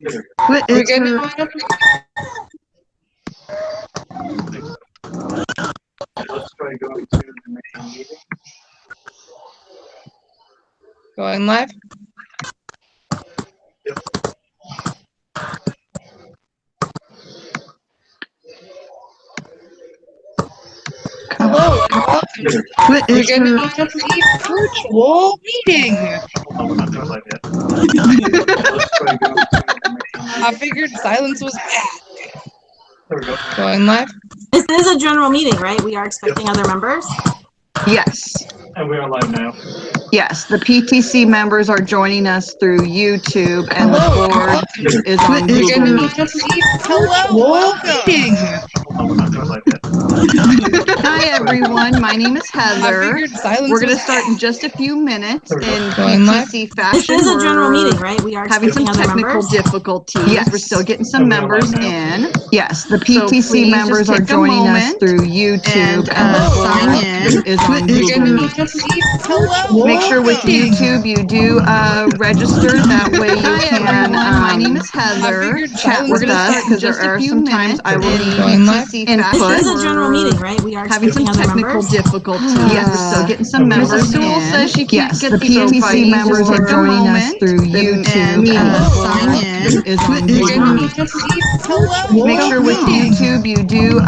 What is her? Let's try going to the main meeting. Going live? Yep. Hello and welcome. What We're is going to her? have a virtual meeting. Oh, we're not doing live yet. Let's try going to the main I figured silence was bad. There we go. Going live? This is a general meeting, right? We are expecting other members. Yes. And we are live now. Yes. The PTC members are joining us through YouTube, and the Hello. board is on We're Google going to Meet. have a virtual meeting. Oh, we're not doing live yet. Hi, everyone. My name is I Heather. figured silence We're going to was start in just a few minutes in Going live? PTC This fashion. is a general We're meeting, right? We are having some expecting other technical members. difficulties. Yes. We're still getting some And we are members live now. in. Yes, the So PTC please members just are take a joining us moment through YouTube, and the sign board in. is on We're Google going to Meet. have a virtual Make sure with meeting. YouTube you do register. That way you Hi, can. everyone. My name is Heather. I figured Chat silence with was us bad. because there are sometimes I will need Going live? PTC This fashion. is a general meeting, right? We are Having some expecting other technical members. difficulties. Yes, we're still getting some Mrs. members Sewell in. says she can't Yes, get the these PTC invites members are for a joining us moment. through YouTube, and the sign board in. is on We're Google going Meet. to have a Make sure with meeting. YouTube you do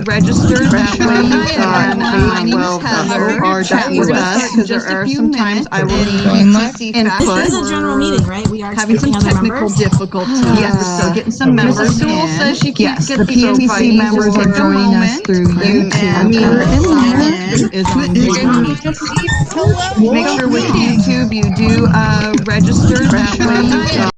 register. That way you can. My name is Heather. Or chat with us because there are sometimes I will need Going live? PTC This fashion. is a general meeting, right? We are Having some expecting other technical members. difficulties. Yes, we're still getting some members Mrs. Sewell in. says she can't Yes, get the these PTC invites members are for a joining us moment. through YouTube, And and the sign board in. is on We're Google going Meet. to have a Make sure with meeting. YouTube you do register. That way you can.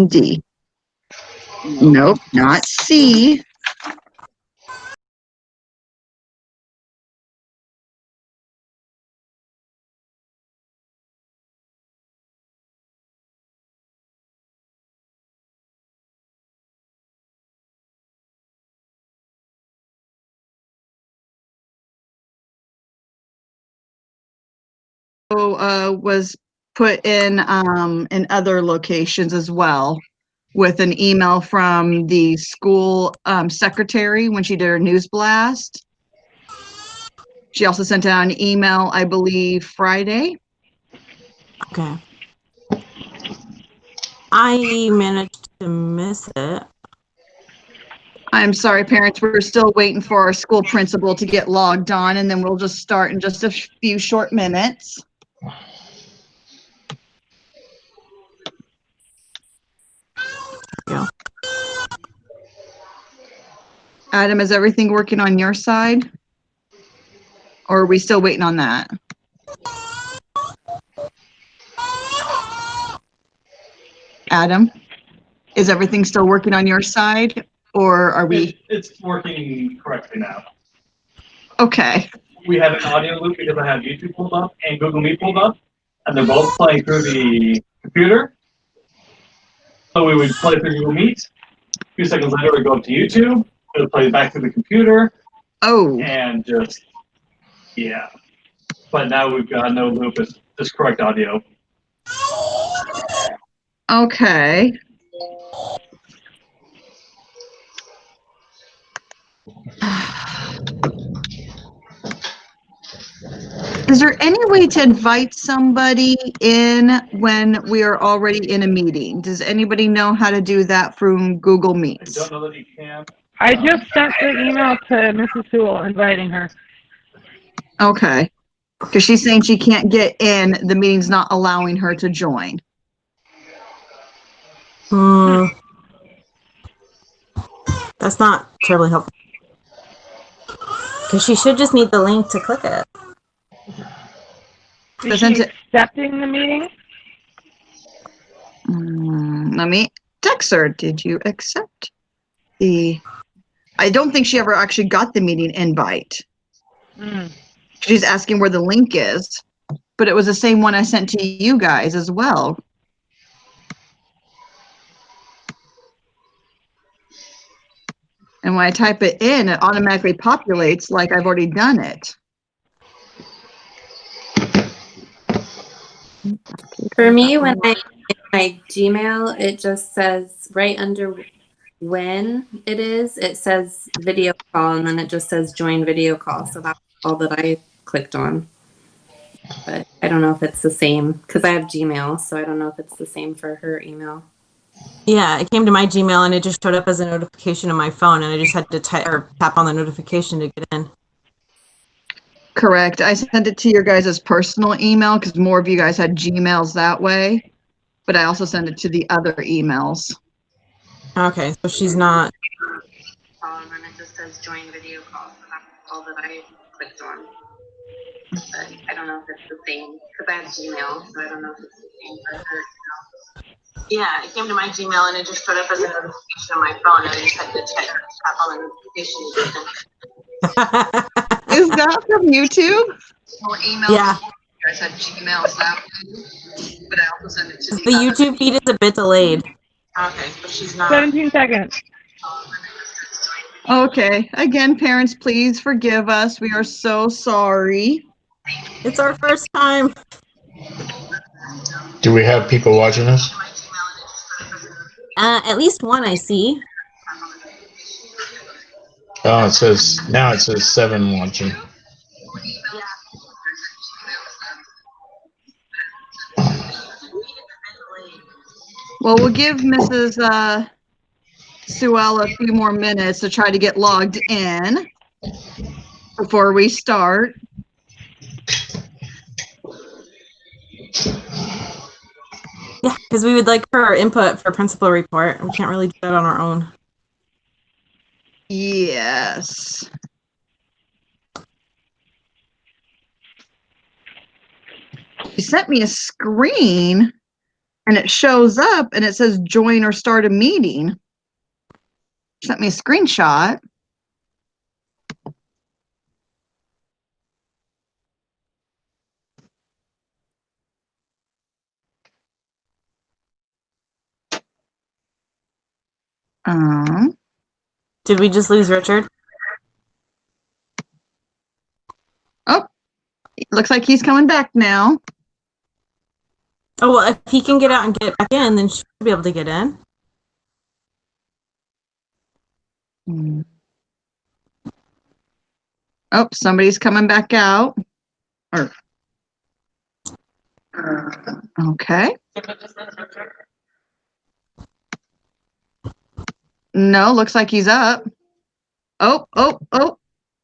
D. Nope, not C. Was put in other locations as well, with an email from the school secretary when she did her news blast. She also sent out an email, I believe, Friday. Okay. I managed to miss it. I'm sorry, parents, we're still waiting for our school principal to get logged on, and then we'll just start in just a few short minutes. Yeah. Adam, is everything working on your side? Or are we still waiting on that? Adam, is everything still working on your side? Or are we? It's working correctly now. Okay. We had an audio loop because I have YouTube pulled up and Google Meet pulled up, and they're both playing through the computer. So we would play through Google Meet. A few seconds later, we go up to YouTube. It would play back through the computer. Oh. And just, yeah. But now we've got no loop. It's just correct audio. Okay. Is there any way to invite somebody in when we are already in a meeting? Does anybody know how to do that from Google I Meets? don't know that you can. I just sent the email to Mrs. Sewell inviting her. Okay. Because she's saying she can't get in, the meeting's not allowing her to join. That's not terribly helpful. Because she should just need the link to click it. Is she accepting the meeting? Let me text her. Did you accept the... I don't think she ever actually got the meeting invite. She's asking where the link is, but it was the same one I sent to you guys as well. And when I type it in, it automatically populates like I've already done it. For me, when I get my Gmail, it just says right under when it is, it says video call, and then it just says join video call. So that's all that I clicked on. But I don't know if it's the same because I have Gmail, so I don't know if it's the same for her email. Yeah, it came to my Gmail and it just showed up as a notification on my phone, and I just had to tap on the notification to get in. Correct. I sent it to your guys' personal email because more of you guys had Gmails that way, but I also sent it to the other emails. Okay, so she's not. And then it just says join video call. So that's all that I clicked on. But I don't know if it's the same because I have Gmail, so I don't know if it's the same for her email. Yeah, it came to my Gmail and it just showed up as a notification on my phone, and I just had to tap on the notification. Is that from YouTube? Yeah. You guys had Gmails that way, but I also sent it to The YouTube feed is a bit delayed. Okay, so she's not. 17 seconds. Okay. Again, parents, please forgive us. We are so sorry. It's our first time. Do we have people watching us? At least one I see. Oh, it says 7 watching. Well, we'll give Mrs. Sewell a few more minutes to try to get logged in before we start. Yeah, because we would like her input for principal report. We can't really do that on our own. Yes. She sent me a screen and it shows up and it says join or start a meeting. She sent me a screenshot. Did we just lose Richard? Oh, looks like he's coming back now. Oh, well, if he can get out and get back in, then she'll be able to get in. Oh, somebody's coming back out. Okay. No, looks like he's up. Oh,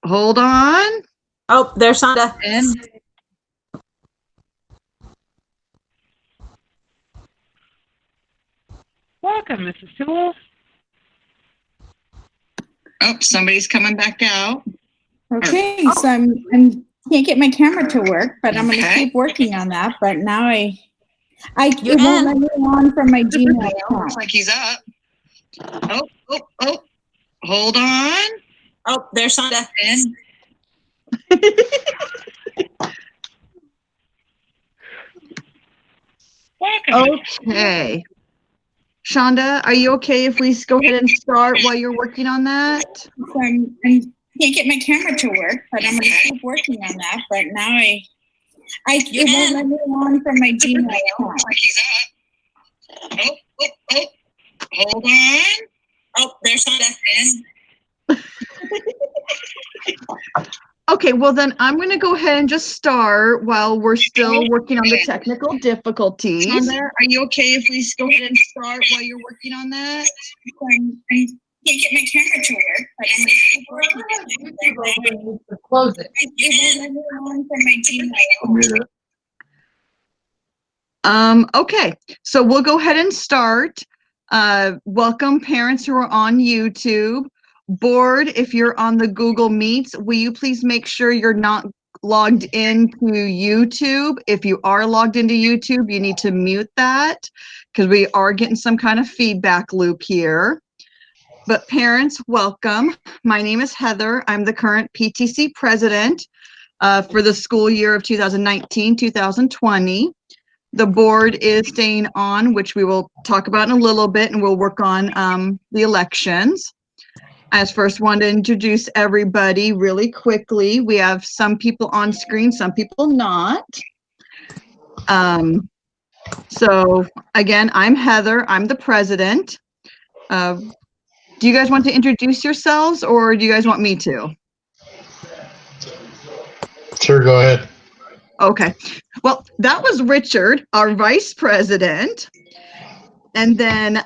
hold on. Oh, there's Shonda. And Welcome, Mrs. Sewell. oh, somebody's coming back out. Okay, so I'm can't get my camera to work, but I'm going to keep working on that. But now it won't let me on from my Gmail account. Looks like he's up. Oh, hold on. Oh, there's Shonda. And Welcome. okay. Shonda, are you okay if we go ahead and start while you're working on that? So I can't get my camera to work, but I'm going to keep working on that. But now it won't let me on from my Gmail account. Looks like he's up. Oh, hold on. Oh, there's Shonda. Okay, well then I'm going to go ahead and just start while we're still working on the technical difficulties. Are you okay if we go ahead and start while you're working on that? I can't get my camera to work, but I'm gonna keep working. Close it. It won't on from my Gmail. Okay, so we'll go ahead and start. Welcome parents who are on YouTube. Board, if you're on the Google Meets, will you please make sure you're not logged into YouTube? If you are logged into YouTube, you need to mute that because we are getting some kind of feedback loop here. But parents, welcome. My name is Heather. I'm the current PTC president for the school year of 2019-2020. The board is staying on, which we will talk about in a little bit, and we'll work on the elections. I just first want to introduce everybody really quickly. We have some people on screen, some people not. So again, I'm Heather. I'm the president. Do you guys want to introduce yourselves, or do you guys want me to? Sure, go ahead. Okay. Well, that was Richard, our vice president. And then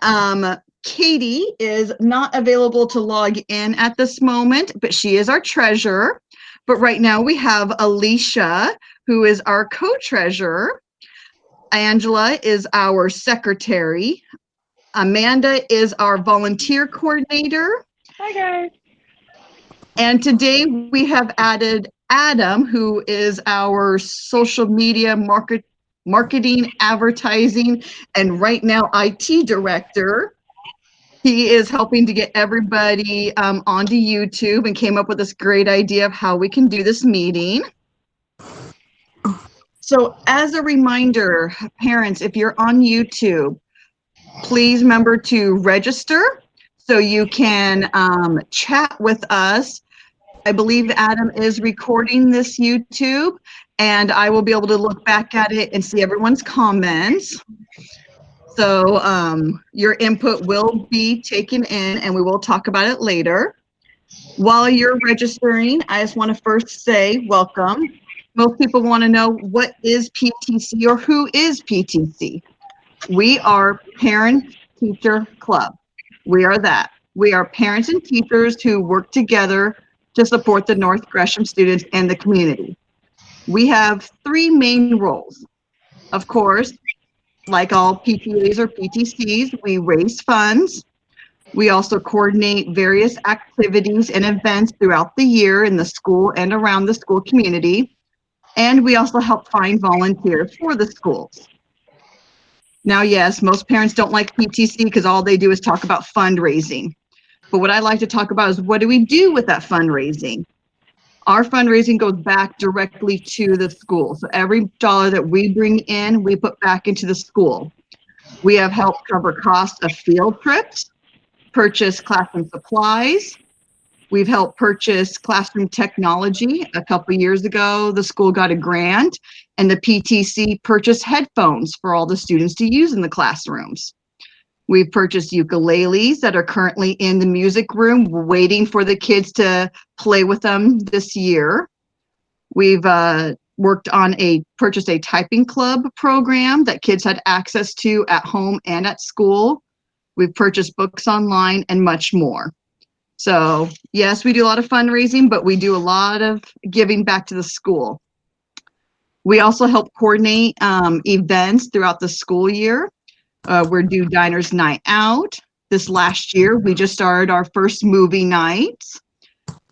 Katie is not available to log in at this moment, but she is our treasurer. But right now we have Alicia, who is our co-treasurer. Angela is our secretary. Amanda is our volunteer coordinator. Hi, guys. And today we have added Adam, who is our social media marketing, advertising, and right now IT director. He is helping to get everybody onto YouTube and came up with this great idea of how we can do this meeting. So as a reminder, parents, if you're on YouTube, please remember to register so you can chat with us. I believe Adam is recording this YouTube, and I will be able to look back at it and see everyone's comments. So your input will be taken in, and we will talk about it later. While you're registering, I just want to first say welcome. Most people want to know, what is PTC or who is PTC? We are Parent Teacher Club. We are that. We are parents and teachers who work together to support the North Gresham students and the community. We have three main roles. Of course, like all PTAs or PTCs, we raise funds. We also coordinate various activities and events throughout the year in the school and around the school community. And we also help find volunteers for the schools. Now, yes, most parents don't like PTC because all they do is talk about fundraising. But what I like to talk about is, what do we do with that fundraising? Our fundraising goes back directly to the school. So every dollar that we bring in, we put back into the school. We have helped cover costs of field trips, purchase classroom supplies. We've helped purchase classroom technology. A couple years ago, the school got a grant, and the PTC purchased headphones for all the students to use in the classrooms. We've purchased ukuleles that are currently in the music room, waiting for the kids to play with them this year. We've purchased a typing club program that kids had access to at home and at school. We've purchased books online and much more. So yes, we do a lot of fundraising, but we do a lot of giving back to the school. We also help coordinate events throughout the school year. We're due Diners Night Out. This last year, we just started our first movie nights.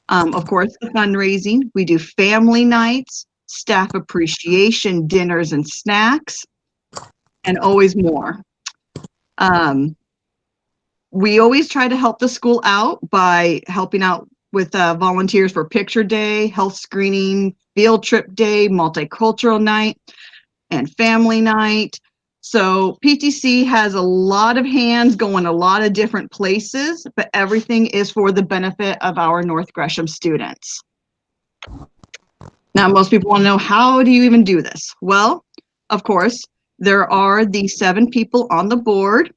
Of course, the fundraising. We do family nights, staff appreciation dinners and snacks, and always more. We always try to help the school out by helping out with volunteers for picture day, health screening, field trip day, multicultural night, and family night. So PTC has a lot of hands going a lot of different places, but everything is for the benefit of our North Gresham students. Now, most people want to know, how do you even do this? Well, of course, there are the 7 people on the board.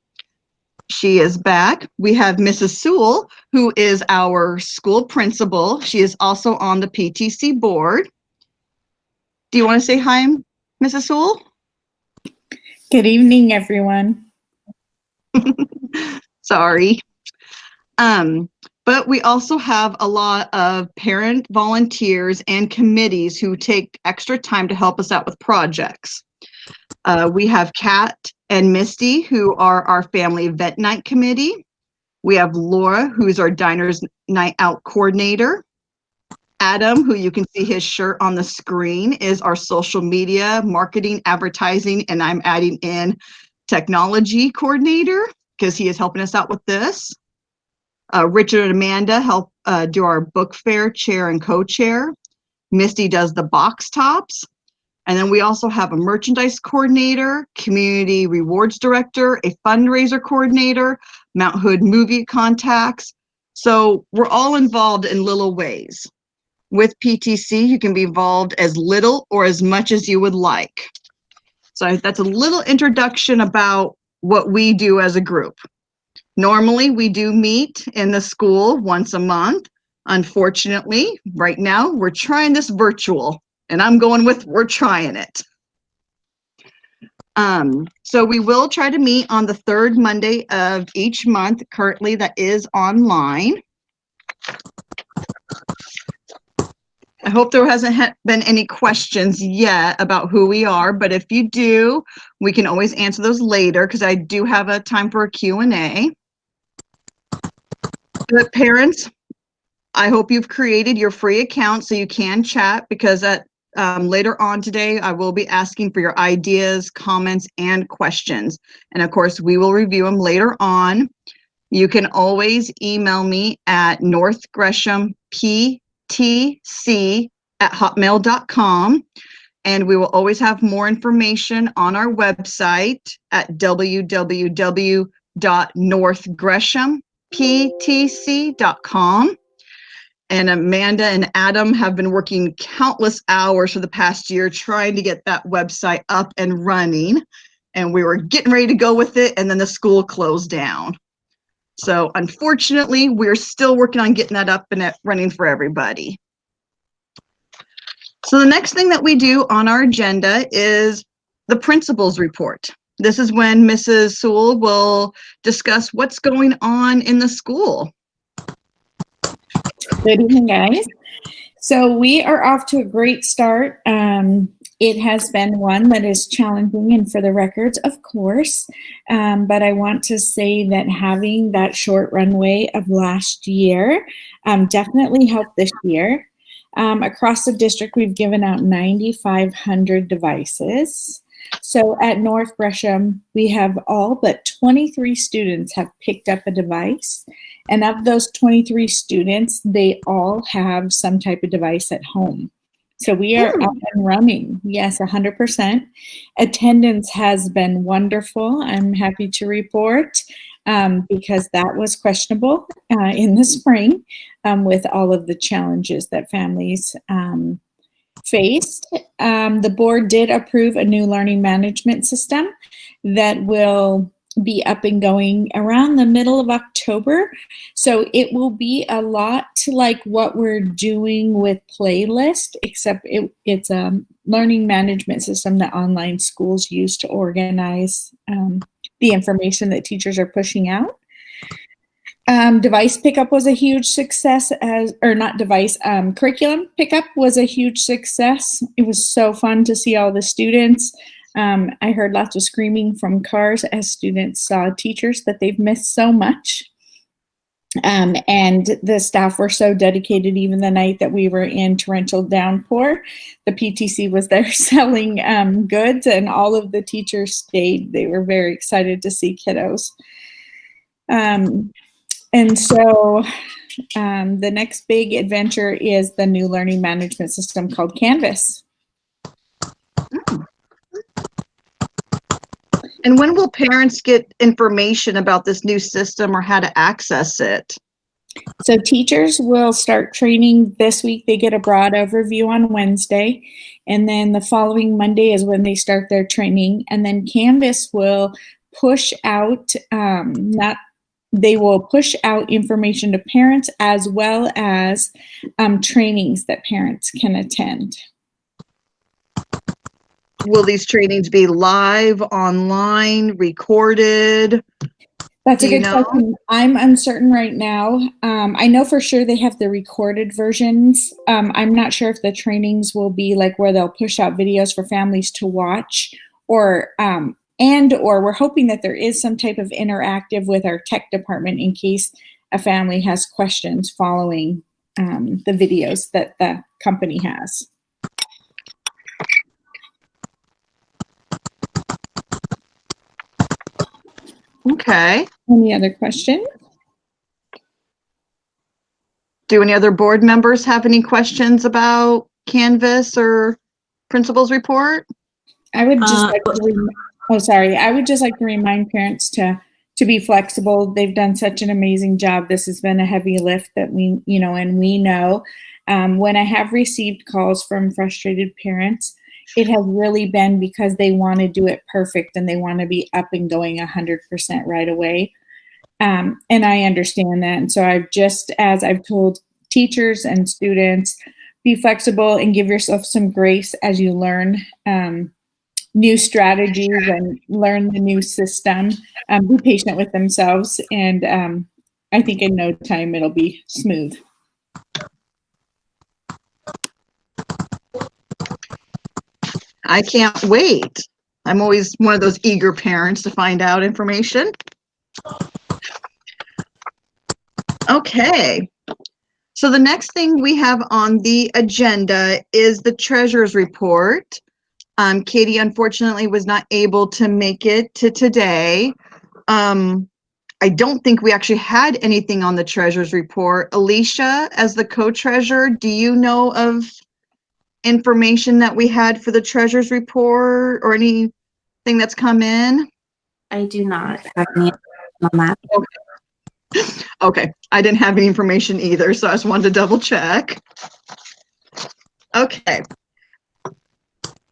She is back. We have Mrs. Sewell, who is our school principal. She is also on the PTC board. Do you want to say hi, Mrs. Sewell? Good evening, everyone. Sorry. But we also have a lot of parent volunteers and committees who take extra time to help us out with projects. We have Kat and Misty, who are our family event night committee. We have Laura, who's our diners night out coordinator. Adam, who you can see his shirt on the screen, is our social media, marketing, advertising, and I'm adding in technology coordinator because he is helping us out with this. Richard and Amanda help do our book fair chair and co-chair. Misty does the box tops. And then we also have a merchandise coordinator, community rewards director, a fundraiser coordinator, Mount Hood movie contacts. So we're all involved in little ways. With PTC, you can be involved as little or as much as you would like. So that's a little introduction about what we do as a group. Normally, we do meet in the school once a month. Unfortunately, right now, we're trying this virtual, and I'm going with we're trying it. So we will try to meet on the third Monday of each month. Currently, that is online. I hope there hasn't been any questions yet about who we are, but if you do, we can always answer those later because I do have a time for a Q&A. But parents, I hope you've created your free account so you can chat because later on today, I will be asking for your ideas, comments, and questions. And of course, we will review them later on. You can always email me at North Gresham PTC@hotmail.com. And we will always have more information on our website at www.northgreshamptc.com. And Amanda and Adam have been working countless hours for the past year trying to get that website up and running. And we were getting ready to go with it, and then the school closed down. So unfortunately, we're still working on getting that up and running for everybody. So the next thing that we do on our agenda is the principal's report. This is when Mrs. Sewell will discuss what's going on in the school. Good evening, guys. So we are off to a great start. It has been one that is challenging and for the records, of course, but I want to say that having that short runway of last year definitely helped this year. Across the district, we've given out 9,500 devices. So at North Gresham, we have all but 23 students have picked up a device. And of those 23 students, they all have some type of device at home. So we are up and running. Yes, 100%. Attendance has been wonderful. I'm happy to report because that was questionable in the spring with all of the challenges that families faced. The board did approve a new learning management system that will be up and going around the middle of October. So it will be a lot like what we're doing with Playlist, except it's a learning management system that online schools use to organize the information that teachers are pushing out. Device pickup was a huge success curriculum pickup was a huge success. It was so fun to see all the students. I heard lots of screaming from cars as students saw teachers that they've missed so much. And the staff were so dedicated even the night that we were in torrential downpour. The PTC was there selling goods and all of the teachers stayed. They were very excited to see kiddos. And so the next big adventure is the new learning management system called Canvas. And when will parents get information about this new system or how to access it? So teachers will start training this week. They get a broad overview on Wednesday. And then the following Monday is when they start their training. And then Canvas will push out they will push out information to parents as well as trainings that parents can attend. Will these trainings be live, online, recorded? That's a Do you good know? question. I'm uncertain right now. I know for sure they have the recorded versions. I'm not sure if the trainings will be like where they'll push out videos for families to watch, or we're hoping that there is some type of interactive with our tech department in case a family has questions following the videos that the company has. Okay. Any other questions? Do any other board members have any questions about Canvas or principal's report? I would just like to I would just like to remind parents to be flexible. They've done such an amazing job. This has been a heavy lift that we know. When I have received calls from frustrated parents, it has really been because they want to do it perfect and they want to be up and going 100% right away. And I understand that. And so as I've told teachers and students, be flexible and give yourself some grace as you learn new strategies and learn the new system. Be patient with themselves. And I think in no time it'll be smooth. I can't wait. I'm always one of those eager parents to find out information. Okay. So the next thing we have on the agenda is the treasurer's report. Katie unfortunately was not able to make it to today. I don't think we actually had anything on the treasurer's report. Alicia, as the co-treasurer, do you know of information that we had for the treasurer's report or anything that's come in? I do not have any on that. Okay, I didn't have any information either, so I just wanted to double check. Okay.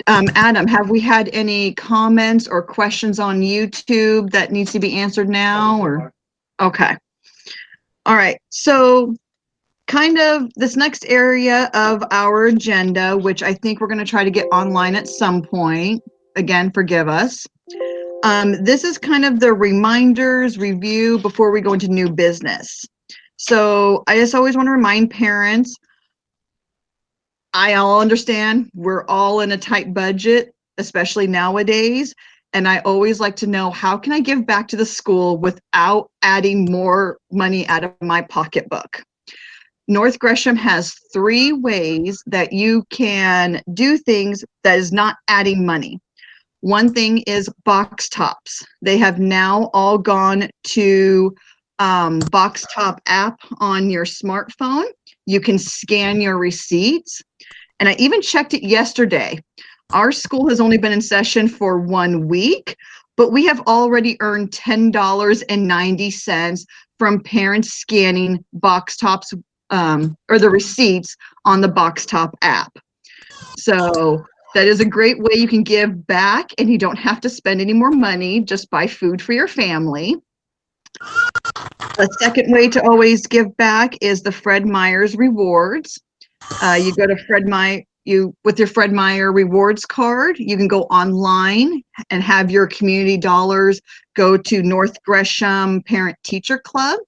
Adam, have we had any comments or questions on YouTube that needs to be answered now, or? Okay. All right, so kind of this next area of our agenda, which I think we're going to try to get online at some point. Again, forgive us. This is kind of the reminders review before we go into new business. So I just always want to remind parents, I all understand we're all in a tight budget, especially nowadays. And I always like to know, how can I give back to the school without adding more money out of my pocketbook? North Gresham has 3 ways that you can do things that is not adding money. One thing is box tops. They have now all gone to box top app on your smartphone. You can scan your receipts. And I even checked it yesterday. Our school has only been in session for 1 week, but we have already earned $10.90 from parents scanning box tops or the receipts on the box top app. So that is a great way you can give back, and you don't have to spend any more money. Just buy food for your family. The second way to always give back is the Fred Meyer's rewards. You go to Fred Meyer, with your Fred Meyer rewards card, you can go online and have your community dollars go to North Gresham Parent Teacher Club.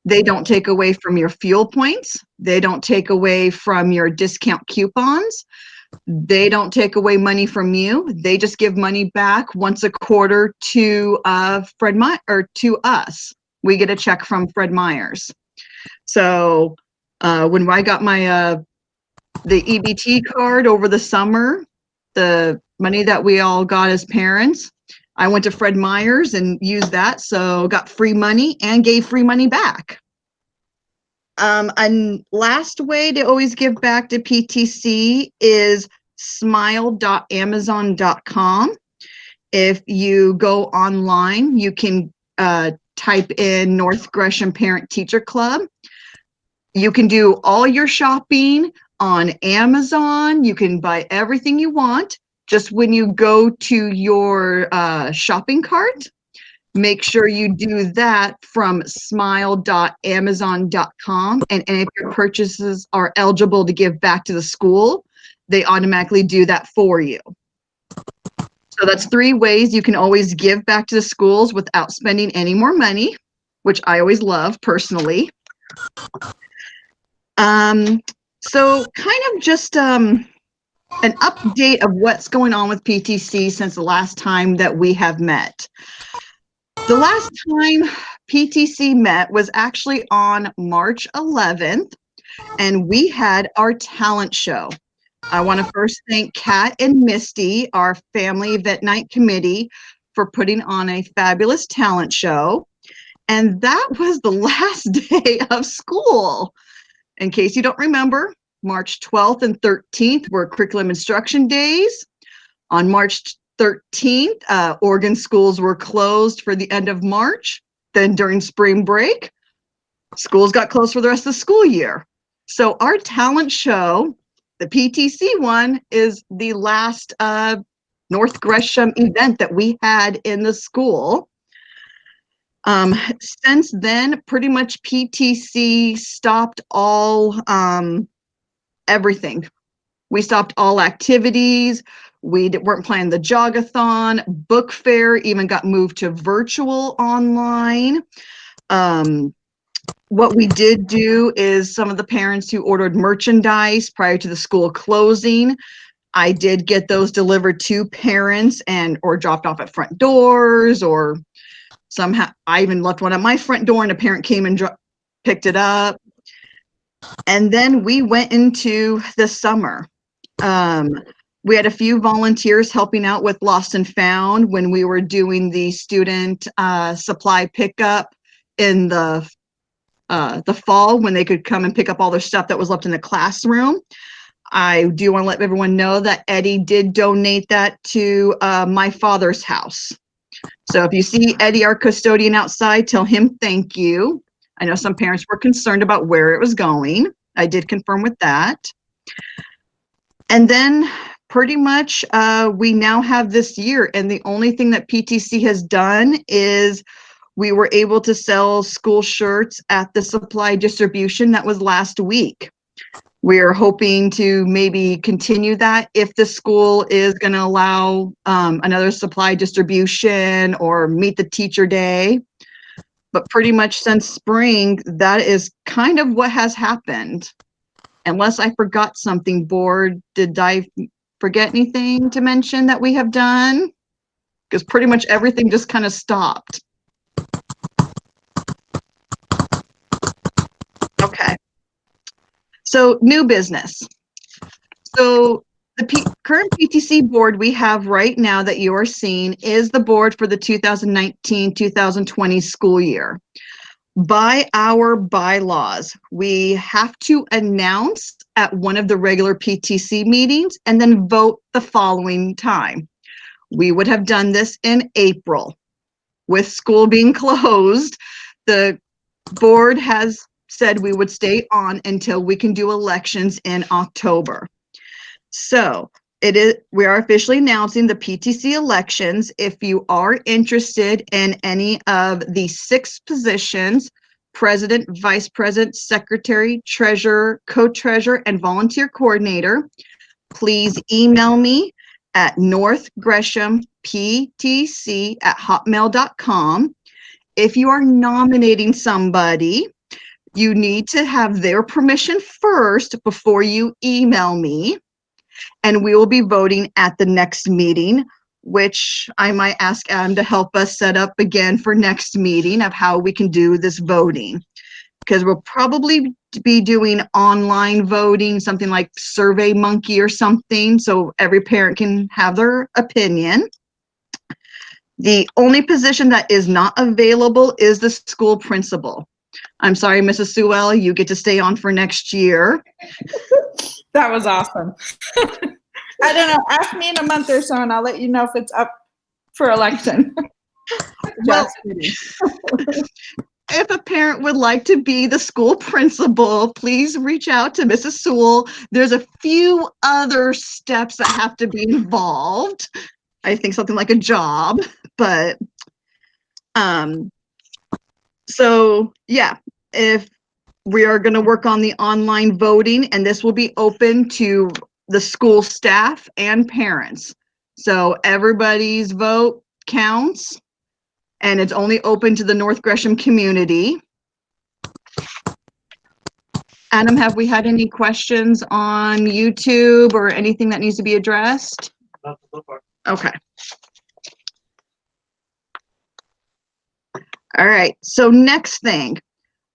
They don't take away from your fuel points. They don't take away from your discount coupons. They don't take away money from you. They just give money back once a quarter to Fred Meyer, or to us. We get a check from Fred Meyer's. So when I got my the EBT card over the summer, the money that we all got as parents, I went to Fred Meyer's and used that, so got free money and gave free money back. And last way to always give back to PTC is smile.amazon.com. If you go online, you can type in North Gresham Parent Teacher Club. You can do all your shopping on Amazon. You can buy everything you want. Just when you go to your shopping cart, Make sure you do that from smile.amazon.com. And if your purchases are eligible to give back to the school, they automatically do that for you. So that's 3 ways you can always give back to the schools without spending any more money, which I always love personally. So kind of just an update of what's going on with PTC since the last time that we have met. The last time PTC met was actually on March 11th, and we had our talent show. I want to first thank Kat and Misty, our family event night committee, for putting on a fabulous talent show. And that was the last day of school. In case you don't remember, March 12th and 13th were curriculum instruction days. On March 13th, Oregon schools were closed for the end of March. Then during spring break, schools got closed for the rest of the school year. So our talent show, the PTC one, is the last North Gresham event that we had in the school. Since then, pretty much PTC stopped all everything. We stopped all activities. We weren't planning the jogathon. Book fair even got moved to virtual online. What we did do is some of the parents who ordered merchandise prior to the school closing, I did get those delivered to parents or dropped off at front doors, or somehow I even left one at my front door and a parent came and picked it up. And then we went into the summer. We had a few volunteers helping out with Lost and Found when we were doing the student supply pickup in the fall, when they could come and pick up all their stuff that was left in the classroom. I do want to let everyone know that Eddie did donate that to my father's house. So if you see Eddie, our custodian, outside, tell him thank you. I know some parents were concerned about where it was going. I did confirm with that. And then pretty much we now have this year, and the only thing that PTC has done is we were able to sell school shirts at the supply distribution that was last week. We're hoping to maybe continue that if the school is going to allow another supply distribution or meet the teacher day. But pretty much since spring, that is kind of what has happened. Unless I forgot something, board, did I forget anything to mention that we have done? Because pretty much everything just kind of stopped. Okay. So new business. So the current PTC board we have right now that you are seeing is the board for the 2019-2020 school year. By our bylaws, we have to announce at one of the regular PTC meetings and then vote the following time. We would have done this in April. With school being closed, the board has said we would stay on until we can do elections in October. So we are officially announcing the PTC elections. If you are interested in any of the 6 positions, president, vice president, secretary, treasurer, co-treasurer, and volunteer coordinator, please email me at northgreshamptc@hotmail.com. If you are nominating somebody, you need to have their permission first before you email me, and we will be voting at the next meeting, which I might ask Adam to help us set up again for next meeting of how we can do this voting, because we'll probably be doing online voting, something like Survey Monkey or something, so every parent can have their opinion. The only position that is not available is the school principal. I'm sorry, Mrs. Sewell, you get to stay on for next year. That was awesome. I don't know. Ask me in a month or so, and I'll let you know if it's up for election. Well, if a parent would like to be the school principal, please reach out to Mrs. Sewell. There's a few other steps that have to be involved. I think something like a job, but So yeah, if we are going to work on the online voting, and this will be open to the school staff and parents. So everybody's vote counts, and it's only open to the North Gresham community. Adam, have we had any questions on YouTube or anything that needs to be addressed? Not so far. Okay. All right, so next thing,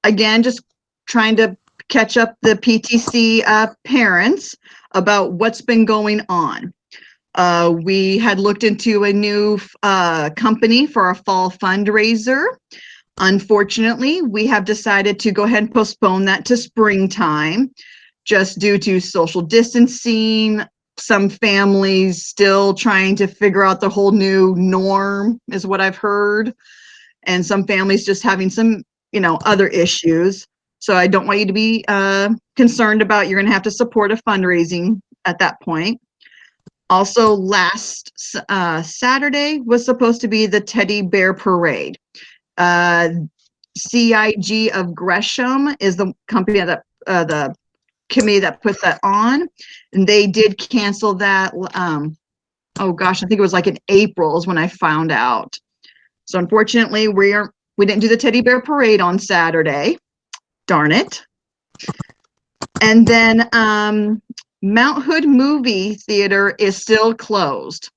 again, just trying to catch up the PTC parents about what's been going on. We had looked into a new company for our fall fundraiser. Unfortunately, we have decided to go ahead and postpone that to springtime, just due to social distancing, some families still trying to figure out the whole new norm, is what I've heard, and some families just having some, other issues. So I don't want you to be concerned about you're going to have to support a fundraising at that point. Also, last Saturday was supposed to be the Teddy Bear Parade. CIG of Gresham is the company that the committee that put that on, and they did cancel that. Oh gosh, I think it was like in April is when I found out. So unfortunately, we didn't do the Teddy Bear Parade on Saturday. Darn it. And then Mount Hood Movie Theater is still closed.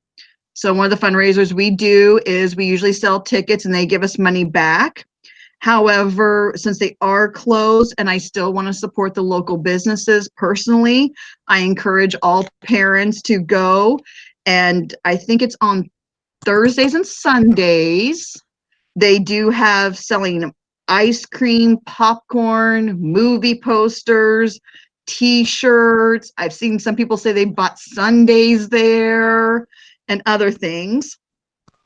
So one of the fundraisers we do is we usually sell tickets and they give us money back. However, since they are closed and I still want to support the local businesses personally, I encourage all parents to go. And I think it's on Thursdays and Sundays. They do have selling ice cream, popcorn, movie posters, T-shirts. I've seen some people say they bought sundaes there and other things.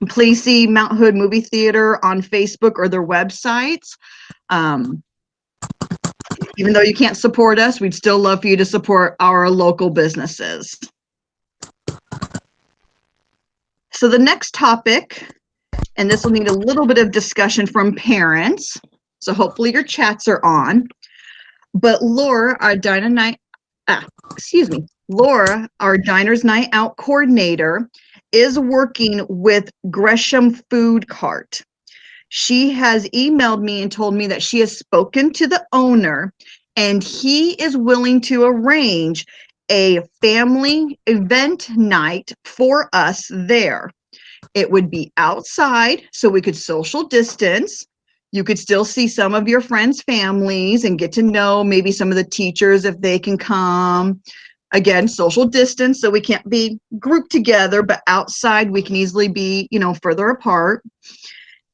Please see Mount Hood Movie Theater on Facebook or their websites. Even though you can't support us, we'd still love for you to support our local businesses. So the next topic, and this will need a little bit of discussion from parents, so hopefully your chats are on. But Laura, our Laura, our Diners Night Out coordinator, is working with Gresham Food Cart. She has emailed me and told me that she has spoken to the owner and he is willing to arrange a family event night for us there. It would be outside, so we could social distance. You could still see some of your friends' families and get to know maybe some of the teachers if they can come. Again, social distance, so we can't be grouped together, but outside we can easily be, further apart.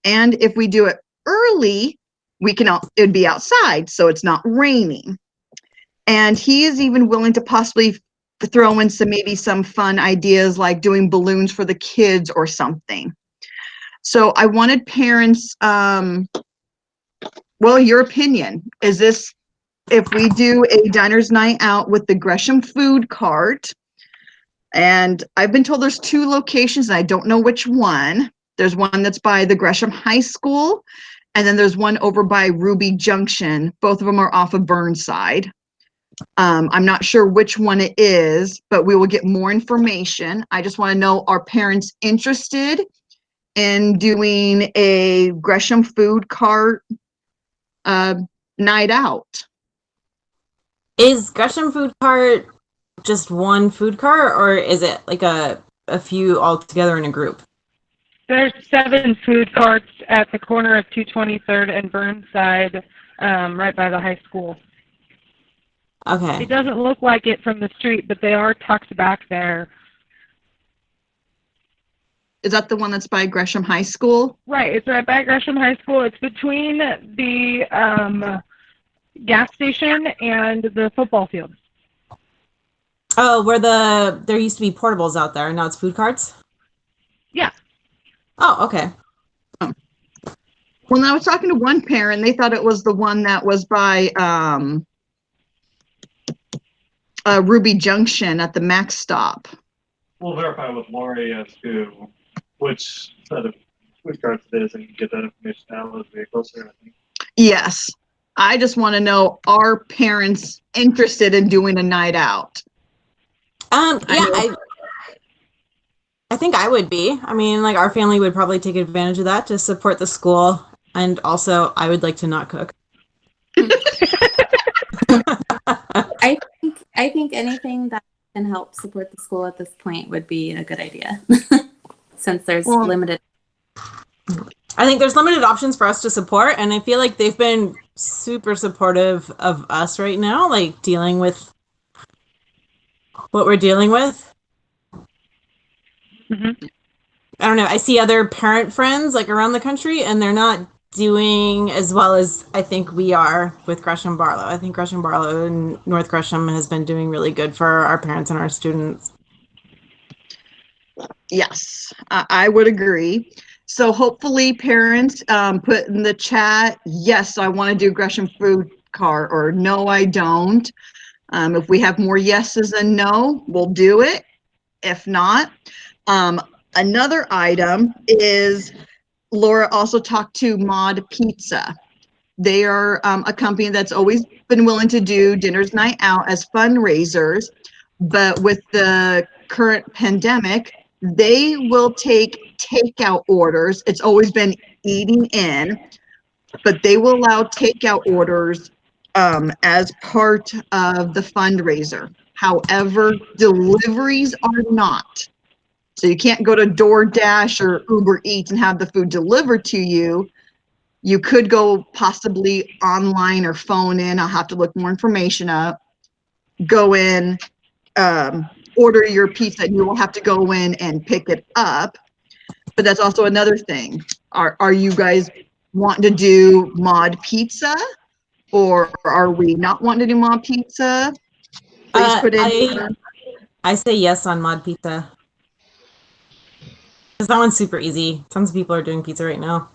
And if we do it early, it'd be outside, so it's not raining. And he is even willing to possibly throw in maybe some fun ideas like doing balloons for the kids or something. So I wanted parents, your opinion. Is this, if we do a Diners Night Out with the Gresham Food Cart, and I've been told there's 2 locations, and I don't know which one. There's one that's by the Gresham High School, and then there's one over by Ruby Junction. Both of them are off of Burnside. I'm not sure which one it is, but we will get more information. I just want to know, are parents interested in doing a Gresham Food Cart night out? Is Gresham Food Cart just one food cart, or is it like a few all together in a group? There's 7 food carts at the corner of 223rd and Burnside, right by the high school. Okay. It doesn't look like it from the street, but they are tucked back there. Is that the one that's by Gresham High School? Right, it's right by Gresham High School. It's between the gas station and the football field. Oh, where there used to be portables out there, and now it's food carts? Yeah. Oh, okay. Oh. Well, I was talking to one parent, they thought it was the one that was by Ruby Junction at the Max stop. We'll verify with Lori as to which set of food cards it is, and you can get that information out as we get closer, I think. Yes. I just want to know, are parents interested in doing a night out? Yeah, I think I would be. I mean, like our family would probably take advantage of that to support the school, and also I would like to not cook. I think anything that can help support the school at this point would be a good idea, since there's limited. I think there's limited options for us to support, and I feel like they've been super supportive of us right now, like dealing with what we're dealing with. Mm-hmm. I don't know. I see other parent friends like around the country, and they're not doing as well as I think we are with Gresham Barlow. I think Gresham Barlow and North Gresham has been doing really good for our parents and our students. Yes, I would agree. So hopefully parents put in the chat, yes, I want to do Gresham Food Cart, or no, I don't. If we have more yeses than no, we'll do it. If not, another item is Laura also talked to Mod Pizza. They are a company that's always been willing to do dinners night out as fundraisers, but with the current pandemic, they will take takeout orders. It's always been eating in, but they will allow takeout orders as part of the fundraiser. However, deliveries are not. So you can't go to DoorDash or Uber Eats and have the food delivered to you. You could go possibly online or phone in. I'll have to look more information up. Go in, order your pizza, and you will have to go in and pick it up. But that's also another thing. Are you guys wanting to do Mod Pizza, or are we not wanting to do Mod Pizza? Please put in. I say yes on Mod Pizza. Because that one's super easy. Tons of people are doing pizza right now.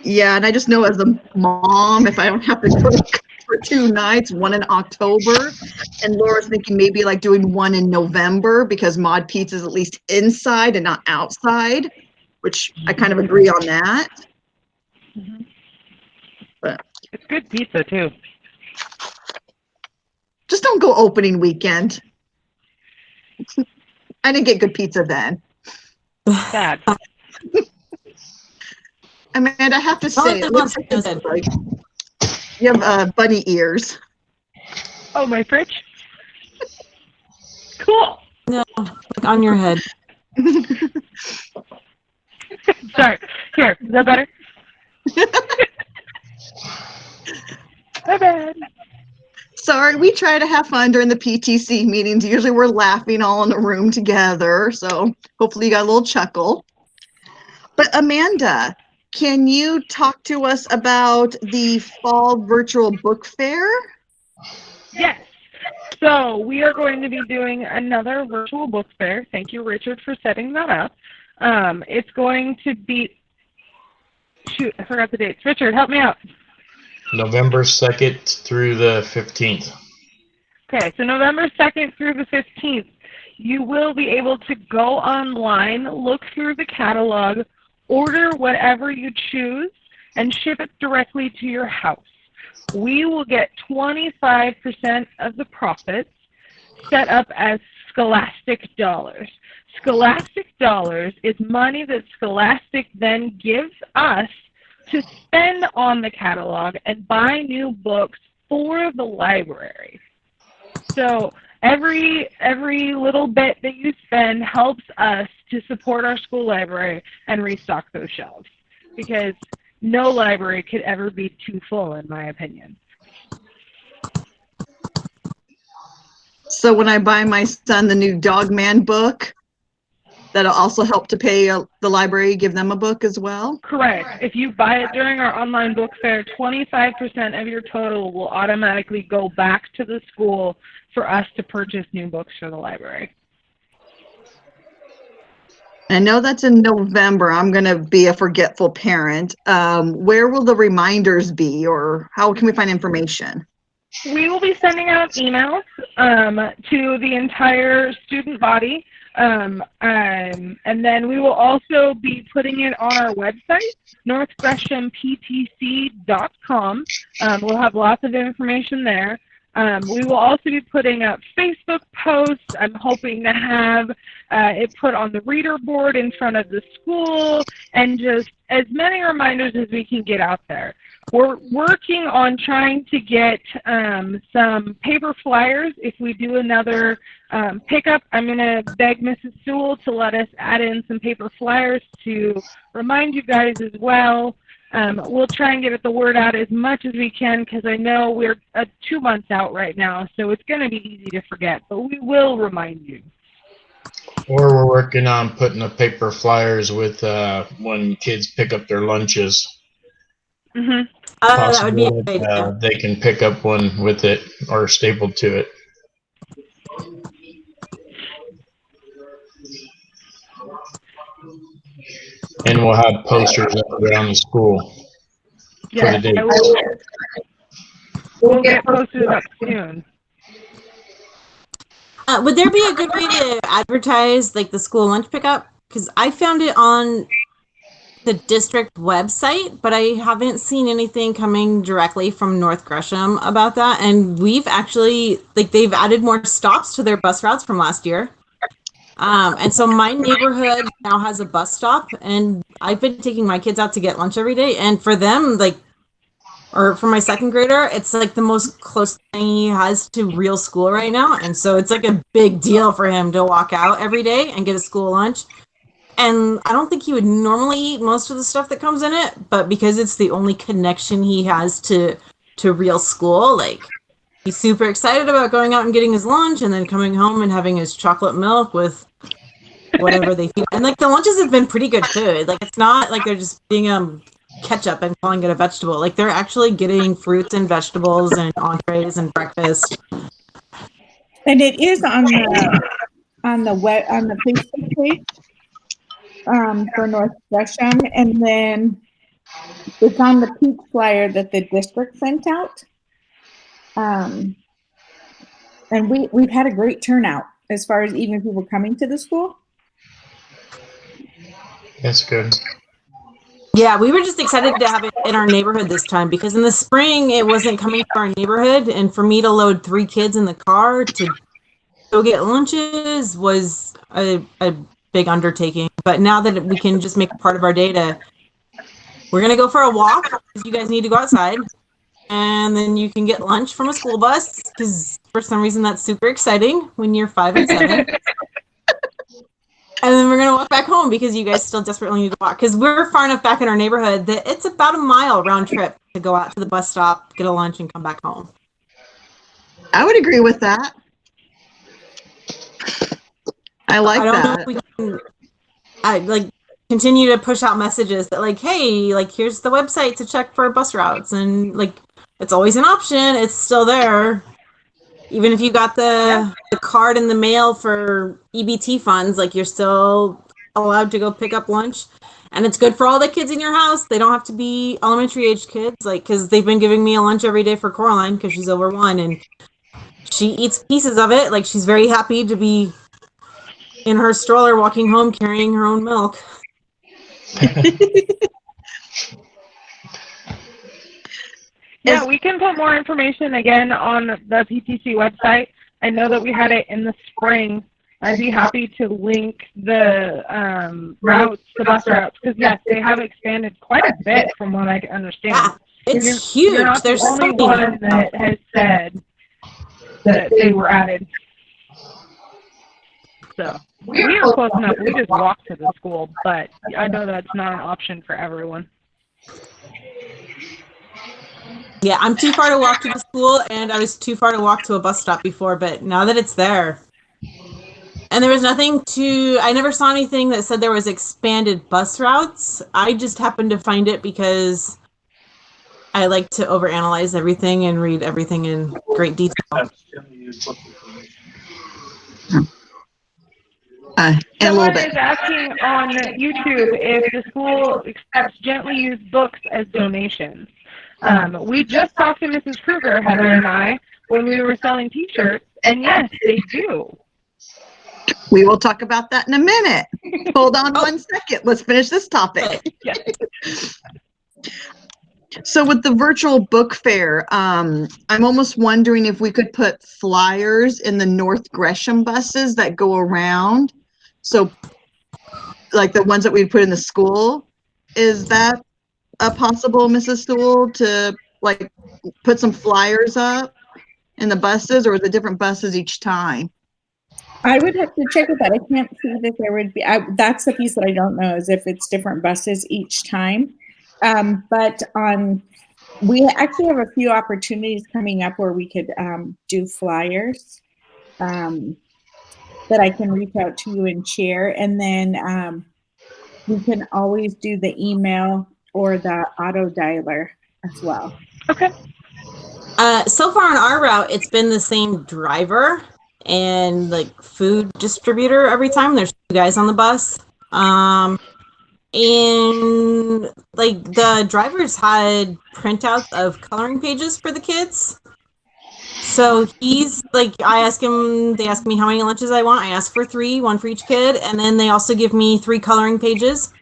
Yeah, and I just know as a mom, if I don't have to cook for 2 nights, one in October, and Laura's thinking maybe like doing one in November, because Mod Pizza is at least inside and not outside, which I kind of agree on that. Mm-hmm. But It's good pizza too. just don't go opening weekend. I didn't get good pizza then. Bad. Amanda, I have to say, it looks like it's like you have bunny ears. Oh, my fridge? Cool. No, like on your head. Sorry. Here, is that better? My bad. Sorry, we try to have fun during the PTC meetings. Usually we're laughing all in the room together, so hopefully you got a little chuckle. But Amanda, can you talk to us about the fall virtual book fair? Yes. So we are going to be doing another virtual book fair. Thank you, Richard, for setting that up. It's going to be, shoot, I forgot the dates. Richard, help me out. November 2nd through the 15th. Okay, so November 2nd through the 15th, you will be able to go online, look through the catalog, order whatever you choose, and ship it directly to your house. We will get 25% of the profits set up as Scholastic Dollars. Scholastic Dollars is money that Scholastic then gives us to spend on the catalog and buy new books for the library. So every little bit that you spend helps us to support our school library and restock those shelves, because no library could ever be too full, in my opinion. So when I buy my son the new Dog Man book, that'll also help to pay the library, give them a book as well? Correct. If you buy it during our online book fair, 25% of your total will automatically go back to the school for us to purchase new books for the library. I know that's in November. I'm going to be a forgetful parent. Where will the reminders be, or how can we find information? We will be sending out emails to the entire student body And then we will also be putting it on our website, northgreshamptc.com. We'll have lots of information there. We will also be putting up Facebook posts. I'm hoping to have it put on the reader board in front of the school, and just as many reminders as we can get out there. We're working on trying to get some paper flyers. If we do another pickup, I'm going to beg Mrs. Sewell to let us add in some paper flyers to remind you guys as well. We'll try and get the word out as much as we can, because I know we're 2 months out right now, so it's going to be easy to forget, but we will remind you. Or we're working on putting up paper flyers with when kids pick up their lunches. Mm-hmm. That would be a Possible great idea. they can pick up one with it or stapled to it. And we'll have posters up around the school for the day. We'll get posters up soon. Would there be a good way to advertise like the school lunch pickup? Because I found it on the district website, but I haven't seen anything coming directly from North Gresham about that. And we've actually, like, they've added more stops to their bus routes from last year. And so my neighborhood now has a bus stop, and I've been taking my kids out to get lunch every day. And for them, like, or for my second grader, it's like the most close thing he has to real school right now. And so it's like a big deal for him to walk out every day and get a school lunch. And I don't think he would normally eat most of the stuff that comes in it, but because it's the only connection he has to real school, like, he's super excited about going out and getting his lunch and then coming home and having his chocolate milk with whatever they feed. And like the lunches have been pretty good too. Like, it's not like they're just being ketchup and calling it a vegetable. Like, they're actually getting fruits and vegetables and entrees and breakfast. And it is on the Facebook page for North Gresham, and then it's on the peak flyer that the district sent out. And we've had a great turnout as far as even people coming to the school. That's good. Yeah, we were just excited to have it in our neighborhood this time, because in the spring it wasn't coming to our neighborhood, and for me to load 3 kids in the car to go get lunches was a big undertaking. But now that we can just make it part of our day, we're going to go for a walk, because you guys need to go outside, and then you can get lunch from a school bus, because for some reason that's super exciting when you're 5 and 7. And then we're going to walk back home, because you guys still desperately need to walk, because we're far enough back in our neighborhood that it's about a mile round trip to go out to the bus stop, get a lunch, and come back home. I would agree with that. I like I don't know that. if we can continue to push out messages that, like, hey, like, here's the website to check for bus routes, and like, it's always an option. It's still there. Even if you got the card in the mail for EBT funds, like, you're still allowed to go pick up lunch. And it's good for all the kids in your house. They don't have to be elementary age kids, like, because they've been giving me a lunch every day for Coraline, because she's over 1, and she eats pieces of it. Like, she's very happy to be in her stroller walking home carrying her own milk. Yeah, we can put more information again on the PTC website. I know that we had it in the spring. I'd be happy to link the routes, the bus routes, because yes, they have expanded quite a bit from what I can understand. Yeah, it's huge. You're not There's the only so many. one that has said that they were added. So we are close enough. We just walk to the school, but I know that's not an option for everyone. Yeah, I'm too far to walk to the school, and I was too far to walk to a bus stop before, but now that it's there. And there was I never saw anything that said there was expanded bus routes. I just happened to find it because I like to overanalyze everything and read everything in great detail. Someone is asking on YouTube if the school accepts gently used books as donations. We just talked to Mrs. Kruger, Heather and I, when we were selling T-shirts, and yes, they do. We will talk about that in a minute. Hold on 1 second. Let's finish this topic. Yeah. So with the virtual book fair, I'm almost wondering if we could put flyers in the North Gresham buses that go around. So like the ones that we put in the school, is that possible, Mrs. Sewell, to like put some flyers up in the buses, or is it different buses each time? I would have to check with that. I can't see that there would be, that's the piece that I don't know, is if it's different buses each time. But we actually have a few opportunities coming up where we could do flyers that I can reach out to you and share. And then we can always do the email or the auto dialer as well. Okay. So far on our route, it's been the same driver and like food distributor every time. There's 2 guys on the bus. And like the drivers had printouts of coloring pages for the kids. So he's like, they ask me how many lunches I want. I ask for 3, 1 for each kid. And then they also give me 3 coloring pages.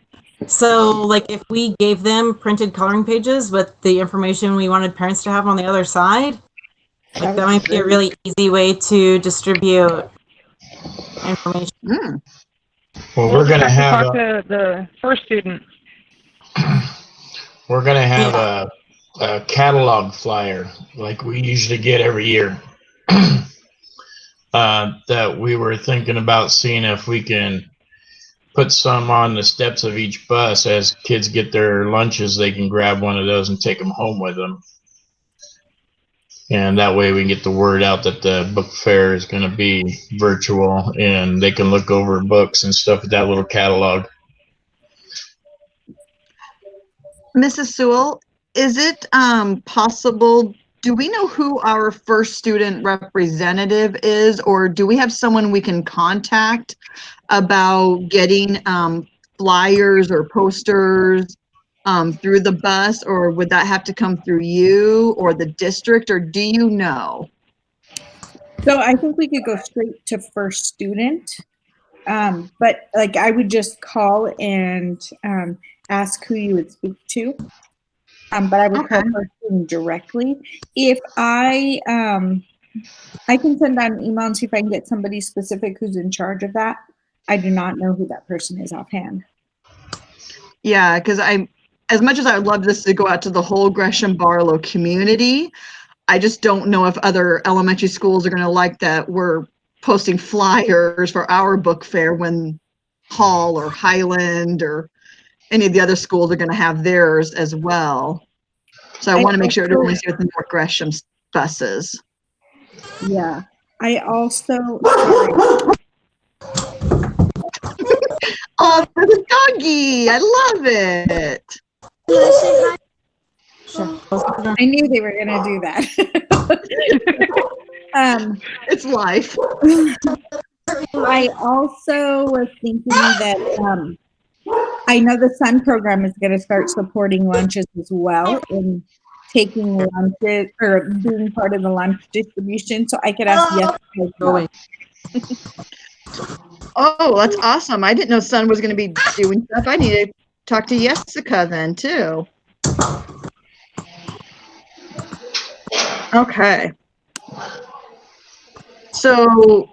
So like if we gave them printed coloring pages with the information we wanted parents to have on the other side, like that might be a really easy way to distribute information. Well, we're going to have talk to the first student. we're going to have a catalog flyer like we usually get every year that we were thinking about seeing if we can put some on the steps of each bus. As kids get their lunches, they can grab one of those and take them home with them. And that way we can get the word out that the book fair is going to be virtual and they can look over books and stuff with that little catalog. Mrs. Sewell, is it possible, do we know who our first student representative is, or do we have someone we can contact about getting flyers or posters through the bus, or would that have to come through you or the district, or do you know? So I think we could go straight to first student, but like I would just call and ask who you would speak to. But I would call first student directly. If I can send out an email and see if I can get somebody specific who's in charge of that. I do not know who that person is offhand. Yeah, because as much as I would love this to go out to the whole Gresham Barlow community, I just don't know if other elementary schools are going to like that we're posting flyers for our book fair when Hall or Highland or any of the other schools are going to have theirs as well. So I want to make sure it only see with the North Gresham buses. Yeah. I also, oh, for the doggy. I love it. Sure. I knew they were going to do that. It's life. I also was thinking that I know the Sun program is going to start supporting lunches as well in taking lunches or being part of the lunch distribution. So I could ask Jessica. Oh, that's awesome. I didn't know Sun was going to be doing stuff. I need to talk to Jessica then too. Okay. So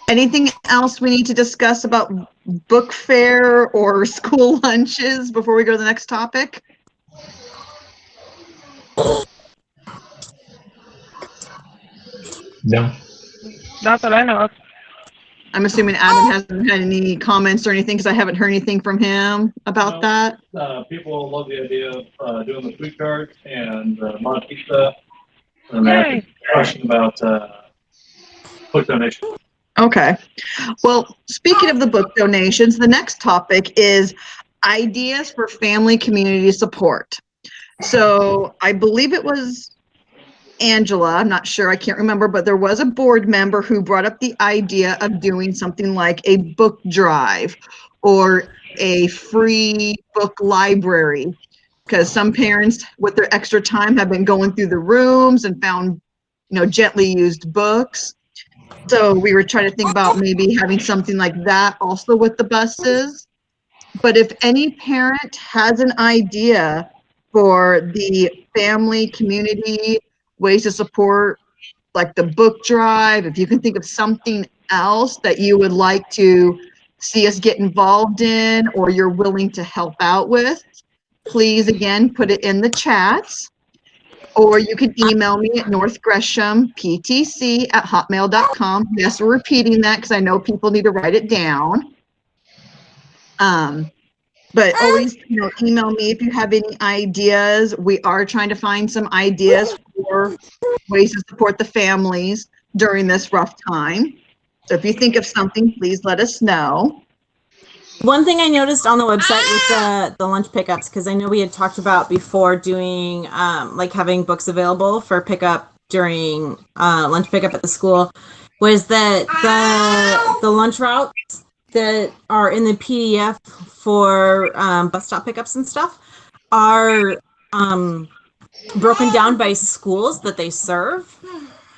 anything else we need to discuss about book fair or school lunches before we go to the next topic? No. Not that I know of. I'm assuming Adam hasn't had any comments or anything because I haven't heard anything from him about that. People love the idea of doing the food cart and mod pizza. And Yay. a question about book donation. Okay. Well, speaking of the book donations, the next topic is ideas for family community support. So I believe it was Angela, I'm not sure, I can't remember, but there was a board member who brought up the idea of doing something like a book drive or a free book library, because some parents with their extra time have been going through the rooms and found, gently used books. So we were trying to think about maybe having something like that also with the buses. But if any parent has an idea for the family community ways to support, like the book drive, if you can think of something else that you would like to see us get involved in or you're willing to help out with, please again put it in the chats. Or you can email me at northgreshamptc@hotmail.com. Yes, we're repeating that because I know people need to write it down. But always, email me if you have any ideas. We are trying to find some ideas for ways to support the families during this rough time. So if you think of something, please let us know. One thing I noticed on the website was the lunch pickups, because I know we had talked about before doing like having books available for pickup during lunch pickup at the school, was that the lunch routes that are in the PDF for bus stop pickups and stuff are broken down by schools that they serve.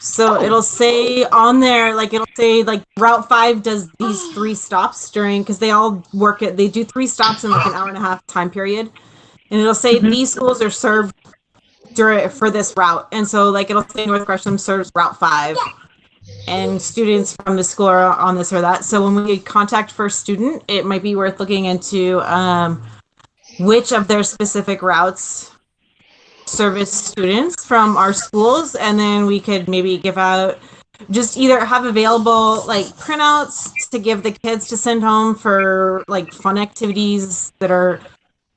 So it'll say on there, like it'll say like Route 5 does these 3 stops during, because they all they do 3 stops in like an hour and a half time period. And it'll say these schools are served for this route. And so like it'll say North Gresham serves Route 5 and students from the school are on this or that. So when we contact first student, it might be worth looking into which of their specific routes service students from our schools, and then we could maybe give out, just either have available like printouts to give the kids to send home for like fun activities that are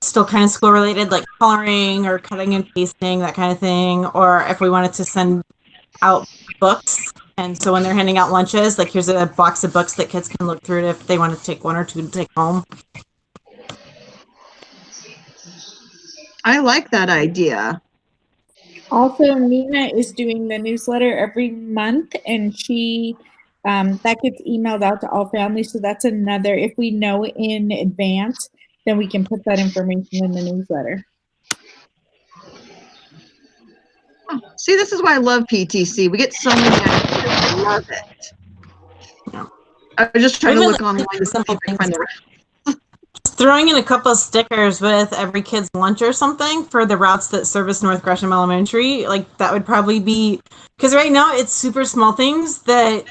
still kind of school related, like coloring or cutting and pasting, that kind of thing. Or if we wanted to send out books, and so when they're handing out lunches, like here's a box of books that kids can look through if they want to take 1 or 2 to take home. I like that idea. Also, Nina is doing the newsletter every month, and she that gets emailed out to all families. So that's another, if we know in advance, then we can put that information in the newsletter. Oh, see, this is why I love PTC. We get so many ideas. I love it. I was just trying to look online to see if I can find the Throwing in a couple of stickers with every kid's lunch or something for the routes that service North Gresham Elementary, like that would probably be, because right now it's super small things that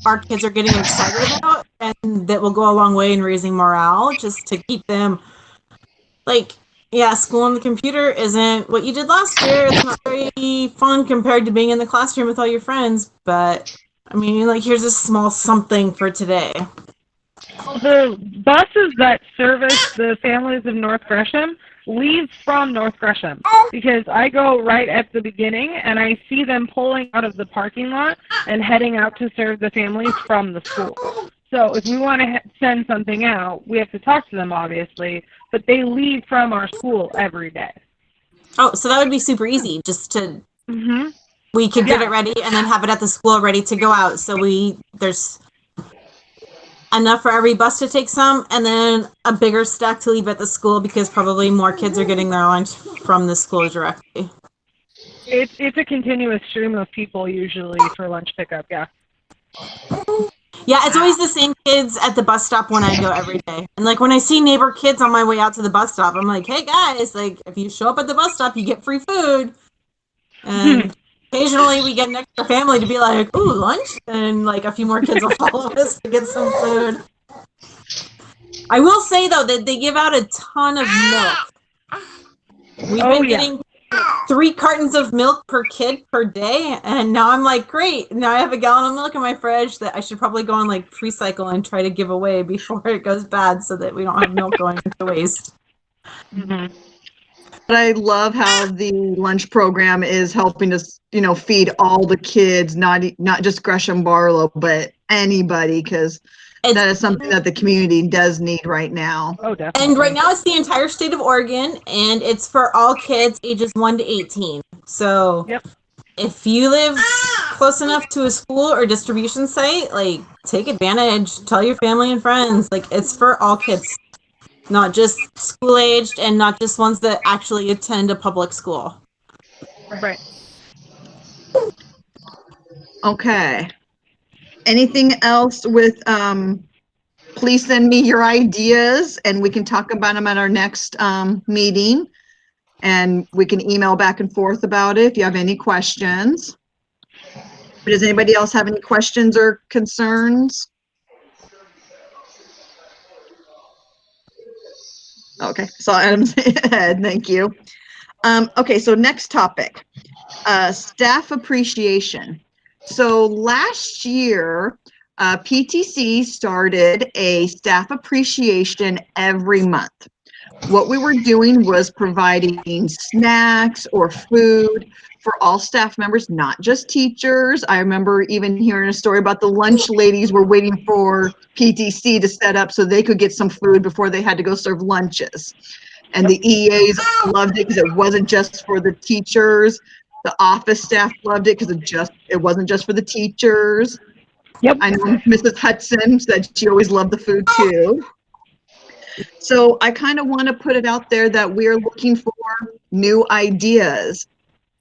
our kids are getting excited about, and that will go a long way in raising morale, just to keep them like, yeah, school on the computer isn't what you did last year. It's not very fun compared to being in the classroom with all your friends, but I mean, like, here's a small something for today. The buses that service the families of North Gresham leave from North Gresham, because I go right at the beginning and I see them pulling out of the parking lot and heading out to serve the families from the school. So if we want to send something out, we have to talk to them, obviously, but they leave from our school every day. Oh, so that would be super easy, just to, we could get it ready and then have it at the school ready to go out. So there's enough for every bus to take some, and then a bigger stack to leave at the school, because probably more kids are getting their lunch from the school directly. It's a continuous stream of people usually for lunch pickup, yeah. Yeah, it's always the same kids at the bus stop when I go every day. And like when I see neighbor kids on my way out to the bus stop, I'm like, hey guys, like if you show up at the bus stop, you get free food. And occasionally we get an extra family to be like, ooh, lunch? And like a few more kids will follow us to get some food. I will say though that they give out a ton of milk. We've been getting 3 cartons of milk per kid per day, and now I'm like, great, now I have a gallon of milk in my fridge that I should probably go on like pre-cycle and try to give away before it goes bad, so that we don't have milk going into waste. But I love how the lunch program is helping us, feed all the kids, not just Gresham Barlow, but anybody, because that is something that the community does need right now. Oh, definitely. And right now it's the entire state of Oregon, and it's for all kids ages 1 to 18. So if you live close enough to a school or distribution site, like take advantage, tell your family and friends, like it's for all kids, not just school aged and not just ones that actually attend a public school. Right. Okay. Anything else with, please send me your ideas and we can talk about them at our next meeting. And we can email back and forth about it if you have any questions. But does anybody else have any questions or concerns? Okay, so Adam's head, thank you. Okay, so next topic, staff appreciation. So last year, PTC started a staff appreciation every month. What we were doing was providing snacks or food for all staff members, not just teachers. I remember even hearing a story about the lunch ladies were waiting for PTC to set up so they could get some food before they had to go serve lunches. And the EAs loved it because it wasn't just for the teachers. The office staff loved it because it wasn't just for the teachers. Yep. I know Mrs. Hudson said she always loved the food too. So I kind of want to put it out there that we're looking for new ideas.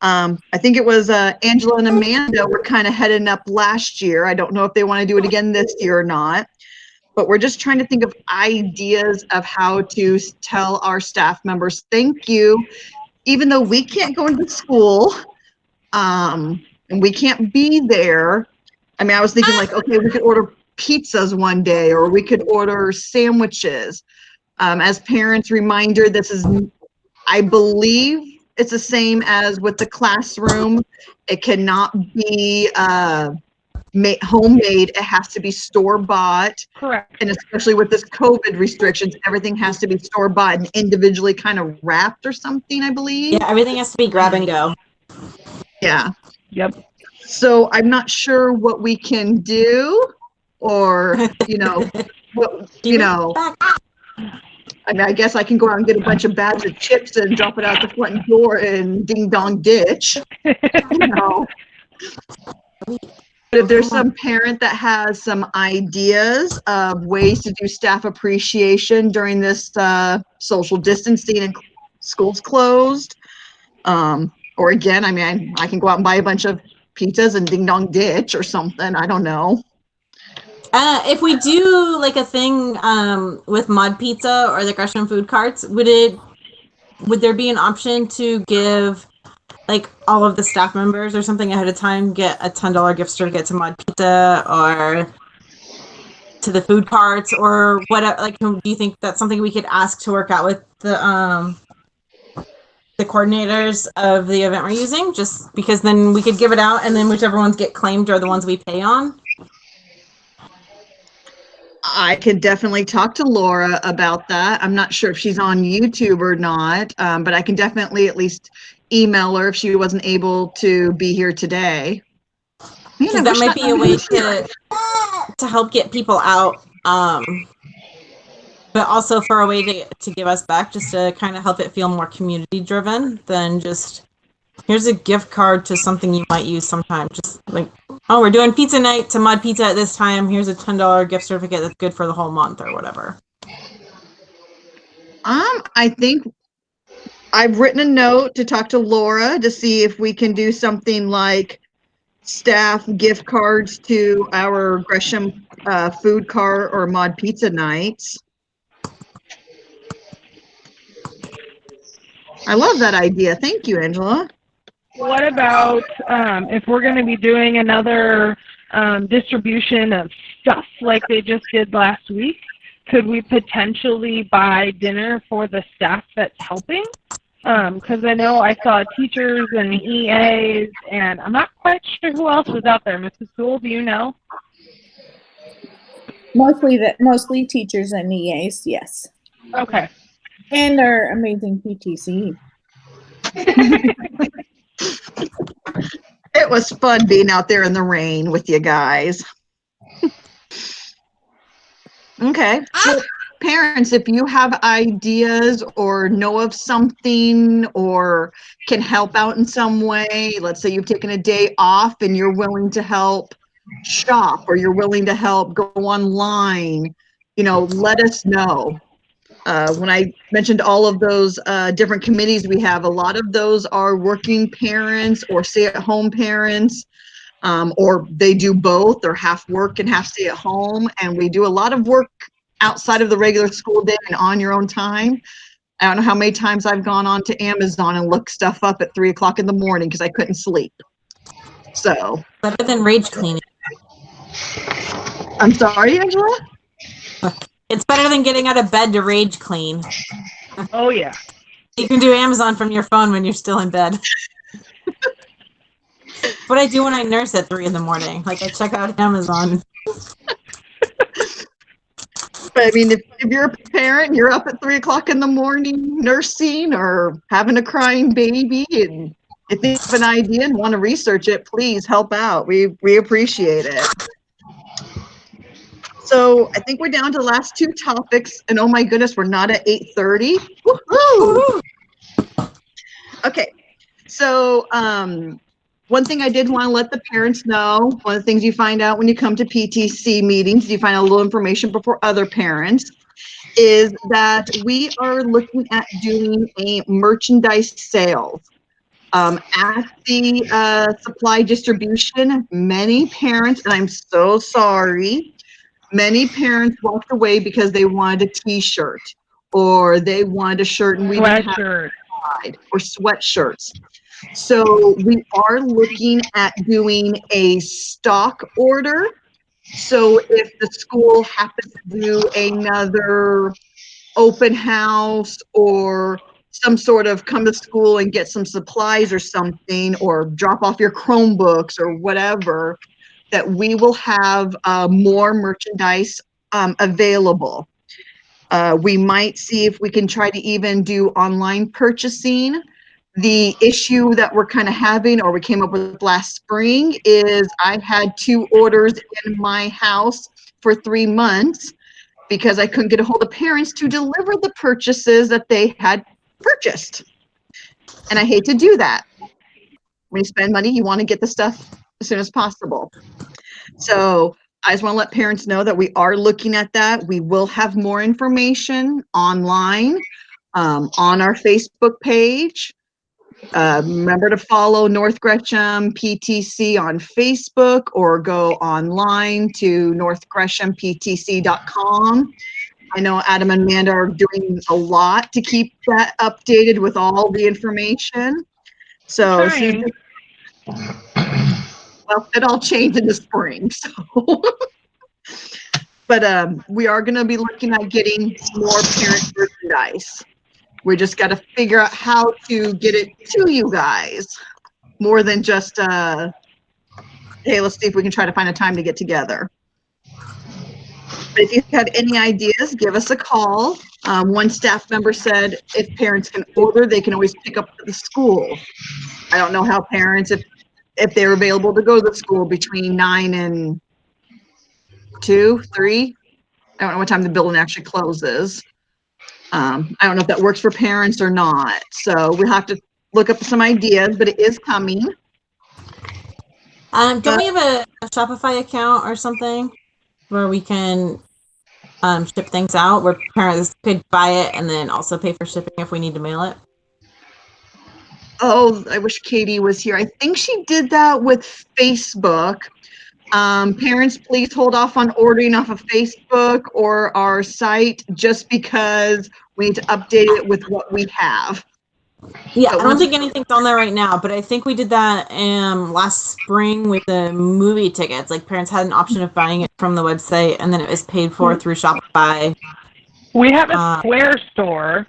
I think it was Angela and Amanda were kind of heading up last year. I don't know if they want to do it again this year or not, but we're just trying to think of ideas of how to tell our staff members thank you, even though we can't go into school and we can't be there. I mean, I was thinking like, okay, we could order pizzas one day, or we could order sandwiches. As parents, reminder, this is, I believe it's the same as with the classroom. It cannot be homemade. It has to be store-bought. Correct. And especially with this COVID restrictions, everything has to be store-bought and individually kind of wrapped or something, I believe. Yeah, everything has to be grab and go. Yeah. Yep. So I'm not sure what we can do, or, you know, what, you know, I mean, I guess I can go out and get a bunch of bags of chips and drop it out the front door and ding dong ditch, you know. But if there's some parent that has some ideas of ways to do staff appreciation during this social distancing and schools closed, or again, I mean, I can go out and buy a bunch of pizzas and ding dong ditch or something. I don't know. If we do like a thing with Mod Pizza or the Gresham food carts, would there be an option to give like all of the staff members or something ahead of time get a $10 gift certificate to Mod Pizza or to the food carts or what? Like, do you think that's something we could ask to work out with the coordinators of the event we're using? Just because then we could give it out, and then whichever ones get claimed are the ones we pay on. I could definitely talk to Laura about that. I'm not sure if she's on YouTube or not, but I can definitely at least email her if she wasn't able to be here today. Man, that might be a way to help get people out, but also for a way to give us back, just to kind of help it feel more community driven than just here's a gift card to something you might use sometime. Just like, oh, we're doing pizza night to Mod Pizza at this time. Here's a $10 gift certificate that's good for the whole month or whatever. I think I've written a note to talk to Laura to see if we can do something like staff gift cards to our Gresham food cart or Mod Pizza nights. I love that idea. Thank you, Angela. What about if we're going to be doing another distribution of stuff like they just did last week? Could we potentially buy dinner for the staff that's helping? Because I know I saw teachers and EAs, and I'm not quite sure who else was out there. Mrs. Sewell, do you know? Mostly teachers and EAs, yes. Okay. And our amazing PTC. It was fun being out there in the rain with you guys. Okay. Well, parents, if you have ideas or know of something or can help out in some way, let's say you've taken a day off and you're willing to help shop or you're willing to help go online, you know, let us know. When I mentioned all of those different committees we have, a lot of those are working parents or stay-at-home parents. or they do both, or half work and half stay at home. And we do a lot of work outside of the regular school day and on your own time. I don't know how many times I've gone on to Amazon and looked stuff up at 3 o'clock in the morning because I couldn't sleep. So. Better than rage cleaning. I'm sorry, Angela? It's better than getting out of bed to rage clean. Oh, yeah. You can do Amazon from your phone when you're still in bed. What I do when I nurse at 3 in the morning. Like, I check out Amazon. But I mean, if you're a parent and you're up at 3 o'clock in the morning nursing or having a crying baby, and if you have an idea and want to research it, please help out. We appreciate it. So I think we're down to the last 2 topics, and oh my goodness, we're not at 8:30. Woohoo! Okay, so one thing I did want to let the parents know, one of the things you find out when you come to PTC meetings, you find out a little information before other parents, is that we are looking at doing a merchandise sale. At the supply distribution, many parents, and I'm so sorry, many parents walked away because they wanted a t-shirt or they wanted a shirt and we didn't have Sweatshirt. it, or sweatshirts. So we are looking at doing a stock order. So if the school happens to do another open house or some sort of come to school and get some supplies or something, or drop off your Chromebooks or whatever, that we will have more merchandise available. We might see if we can try to even do online purchasing. The issue that we're kind of having, or we came up with last spring, is I had 2 orders in my house for 3 months because I couldn't get a hold of parents to deliver the purchases that they had purchased. And I hate to do that. When you spend money, you want to get the stuff as soon as possible. So I just want to let parents know that we are looking at that. We will have more information online on our Facebook page. Remember to follow North Gresham PTC on Facebook or go online to northgreshamptc.com. I know Adam and Amanda are doing a lot to keep that updated with all the information. So, well, it all changed in the spring. So, but we are going to be looking at getting more parent merchandise. We just got to figure out how to get it to you guys more than just, hey, let's see if we can try to find a time to get together. But if you have any ideas, give us a call. One staff member said if parents can order, they can always pick up at the school. I don't know how parents, if they're available to go to the school between 9 and 2, 3. I don't know what time the building actually closes. I don't know if that works for parents or not. So we'll have to look up some ideas, but it is coming. Don't we have a Shopify account or something where we can ship things out, where parents could buy it and then also pay for shipping if we need to mail it? Oh, I wish Katie was here. I think she did that with Facebook. Parents, please hold off on ordering off of Facebook or our site just because we need to update it with what we have. Yeah, I don't think anything's on there right now, but I think we did that last spring with the movie tickets. Like, parents had an option of buying it from the website, and then it was paid for through Shopify. We have a Square store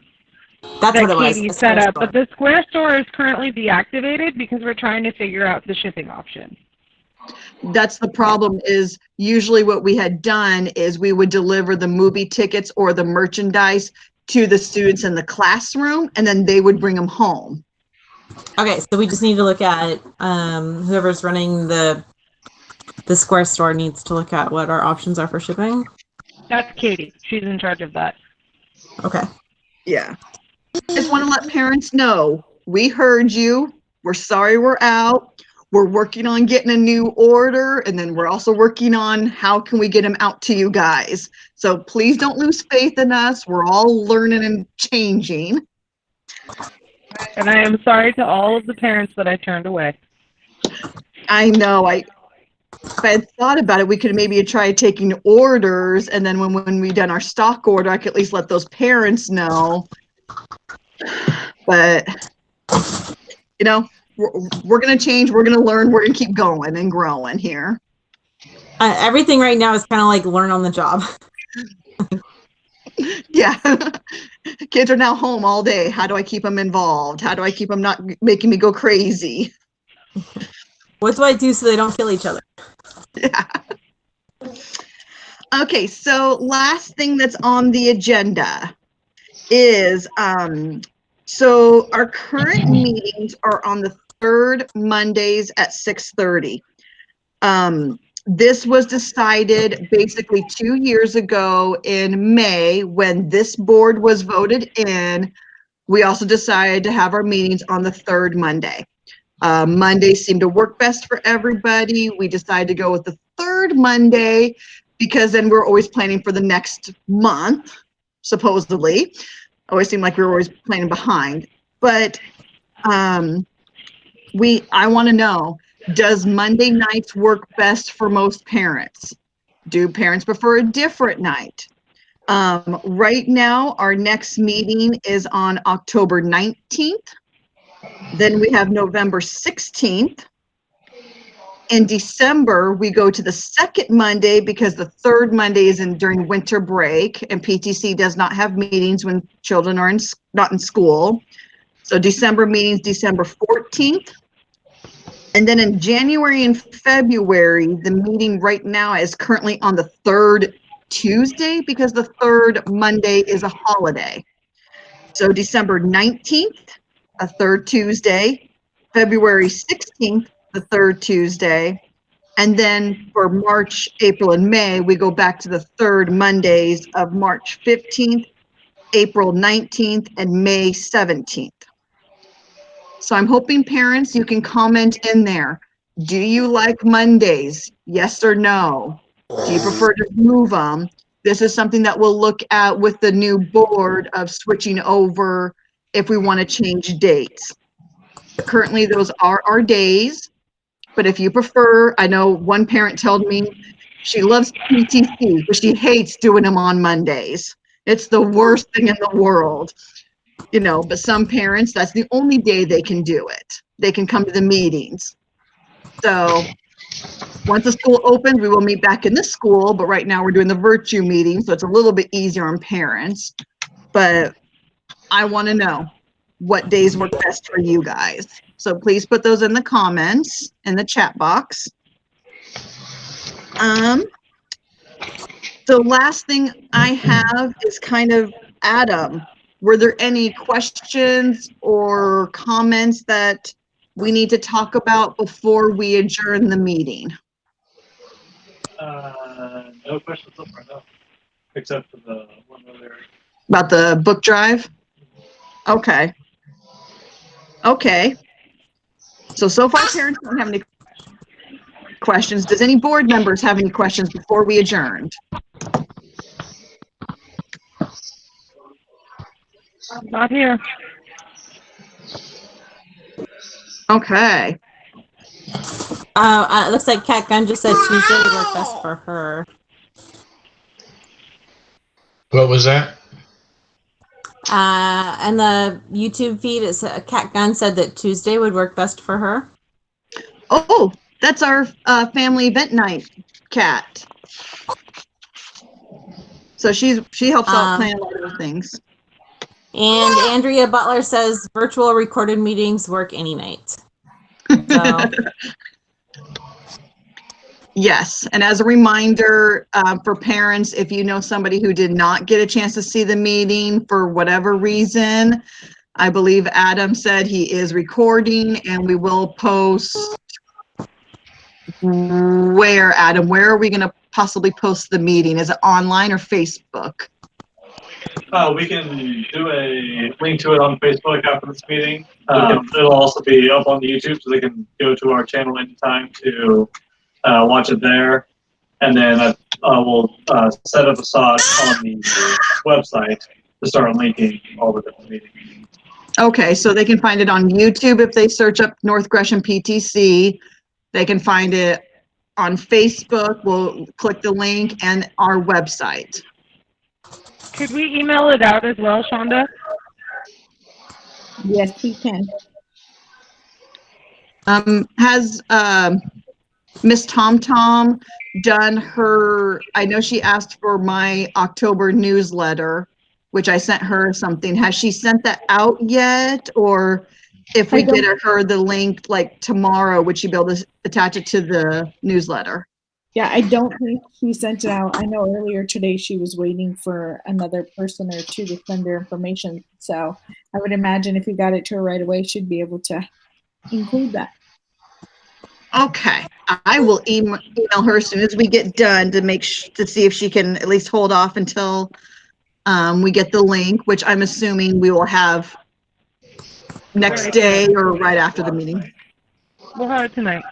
that's what it was. Katie set up, but the Square store is currently deactivated because we're trying to figure out the shipping option. That's the problem, is usually what we had done is we would deliver the movie tickets or the merchandise to the students in the classroom, and then they would bring them home. Okay, so we just need to look at whoever's running the Square store needs to look at what our options are for shipping. That's Katie. She's in charge of that. Okay. Yeah. Just want to let parents know, we heard you. We're sorry we're out. We're working on getting a new order, and then we're also working on how can we get them out to you guys. So please don't lose faith in us. We're all learning and changing. And I am sorry to all of the parents that I turned away. I know. if I had thought about it, we could maybe try taking orders, and then when we done our stock order, I could at least let those parents know. But you know, we're gonna change, we're gonna learn, we're gonna keep going and growing here. Everything right now is kind of like learn on the job. Yeah. Kids are now home all day. How do I keep them involved? How do I keep them not making me go crazy? What do I do so they don't kill each other? Yeah. Okay, so last thing that's on the agenda is so our current meetings are on the third Mondays at 6:30. This was decided basically 2 years ago in May when this board was voted in. We also decided to have our meetings on the third Monday. Mondays seem to work best for everybody. We decided to go with the third Monday because then we're always planning for the next month, supposedly. Always seemed like we were always planning behind. But I want to know, does Monday nights work best for most parents? Do parents prefer a different night? Right now, our next meeting is on October 19th. Then we have November 16th. In December, we go to the second Monday because the third Monday is during winter break, and PTC does not have meetings when children are not in school. So December meetings, December 14th. And then in January and February, the meeting right now is currently on the third Tuesday because the third Monday is a holiday. So December 19th, a third Tuesday, February 16th, the third Tuesday, and then for March, April, and May, we go back to the third Mondays of March 15th, April 19th, and May 17th. So I'm hoping parents, you can comment in there. Do you like Mondays? Yes or no? Do you prefer to move them? This is something that we'll look at with the new board of switching over if we want to change dates. Currently, those are our days, but if you prefer, I know one parent told me she loves PTC, but she hates doing them on Mondays. It's the worst thing in the world. You know, but some parents, that's the only day they can do it. They can come to the meetings. So once the school opens, we will meet back in the school, but right now we're doing the virtue meeting, so it's a little bit easier on parents. But I want to know what days work best for you guys. So please put those in the comments in the chat box. So last thing I have is kind of Adam. Were there any questions or comments that we need to talk about before we adjourn the meeting? No questions so far, no. Except for the one earlier. About the book drive? Okay. Okay. So far parents don't have any questions. Does any board members have any questions before we adjourned? Not here. Okay. It looks like Kat Gunn just said Tuesday would work best for her. What was that? And the YouTube feed, Kat Gunn said that Tuesday would work best for her. Oh, that's our family event night, Kat. So she helps out plan a lot of things. And Andrea Butler says virtual recorded meetings work any night. So. Yes, and as a reminder for parents, if you know somebody who did not get a chance to see the meeting for whatever reason, I believe Adam said he is recording, and we will post. Where, Adam? Where are we going to possibly post the meeting? Is it online or Facebook? We can do a link to it on Facebook after this meeting. It'll also be up on the YouTube, so they can go to our channel anytime to watch it there. And then we'll set up a slot on the website to start linking all the different meetings. Okay, so they can find it on YouTube if they search up North Gresham PTC. They can find it on Facebook. We'll click the link, and our website. Could we email it out as well, Shonda? Yes, we can. Has Miss Tom Tom done her, I know she asked for my October newsletter, which I sent her something. Has she sent that out yet? Or if we get her the link like tomorrow, would she be able to attach it to the newsletter? Yeah, I don't think she sent it out. I know earlier today she was waiting for another person or two to send their information. So I would imagine if you got it to her right away, she'd be able to include that. Okay, I will email her as soon as we get done to to see if she can at least hold off until we get the link, which I'm assuming we will have next day or right after the meeting. We'll have it tonight.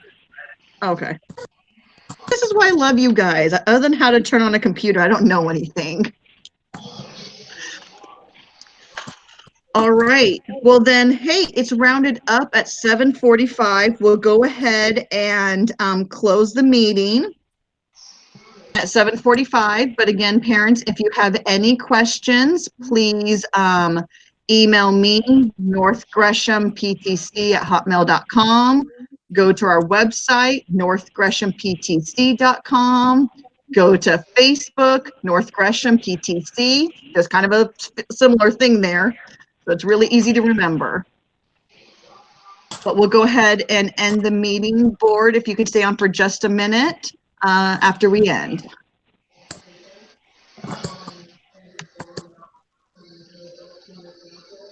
Okay. This is why I love you guys. Other than how to turn on a computer, I don't know anything. All right. Well then, hey, it's rounded up at 7:45. We'll go ahead and close the meeting at 7:45. But again, parents, if you have any questions, please email me, northgreshamptc@hotmail.com. Go to our website, northgreshamptc.com. Go to Facebook, North Gresham PTC. There's kind of a similar thing there. So it's really easy to remember. But we'll go ahead and end the meeting. Board, if you could stay on for just a minute after we end.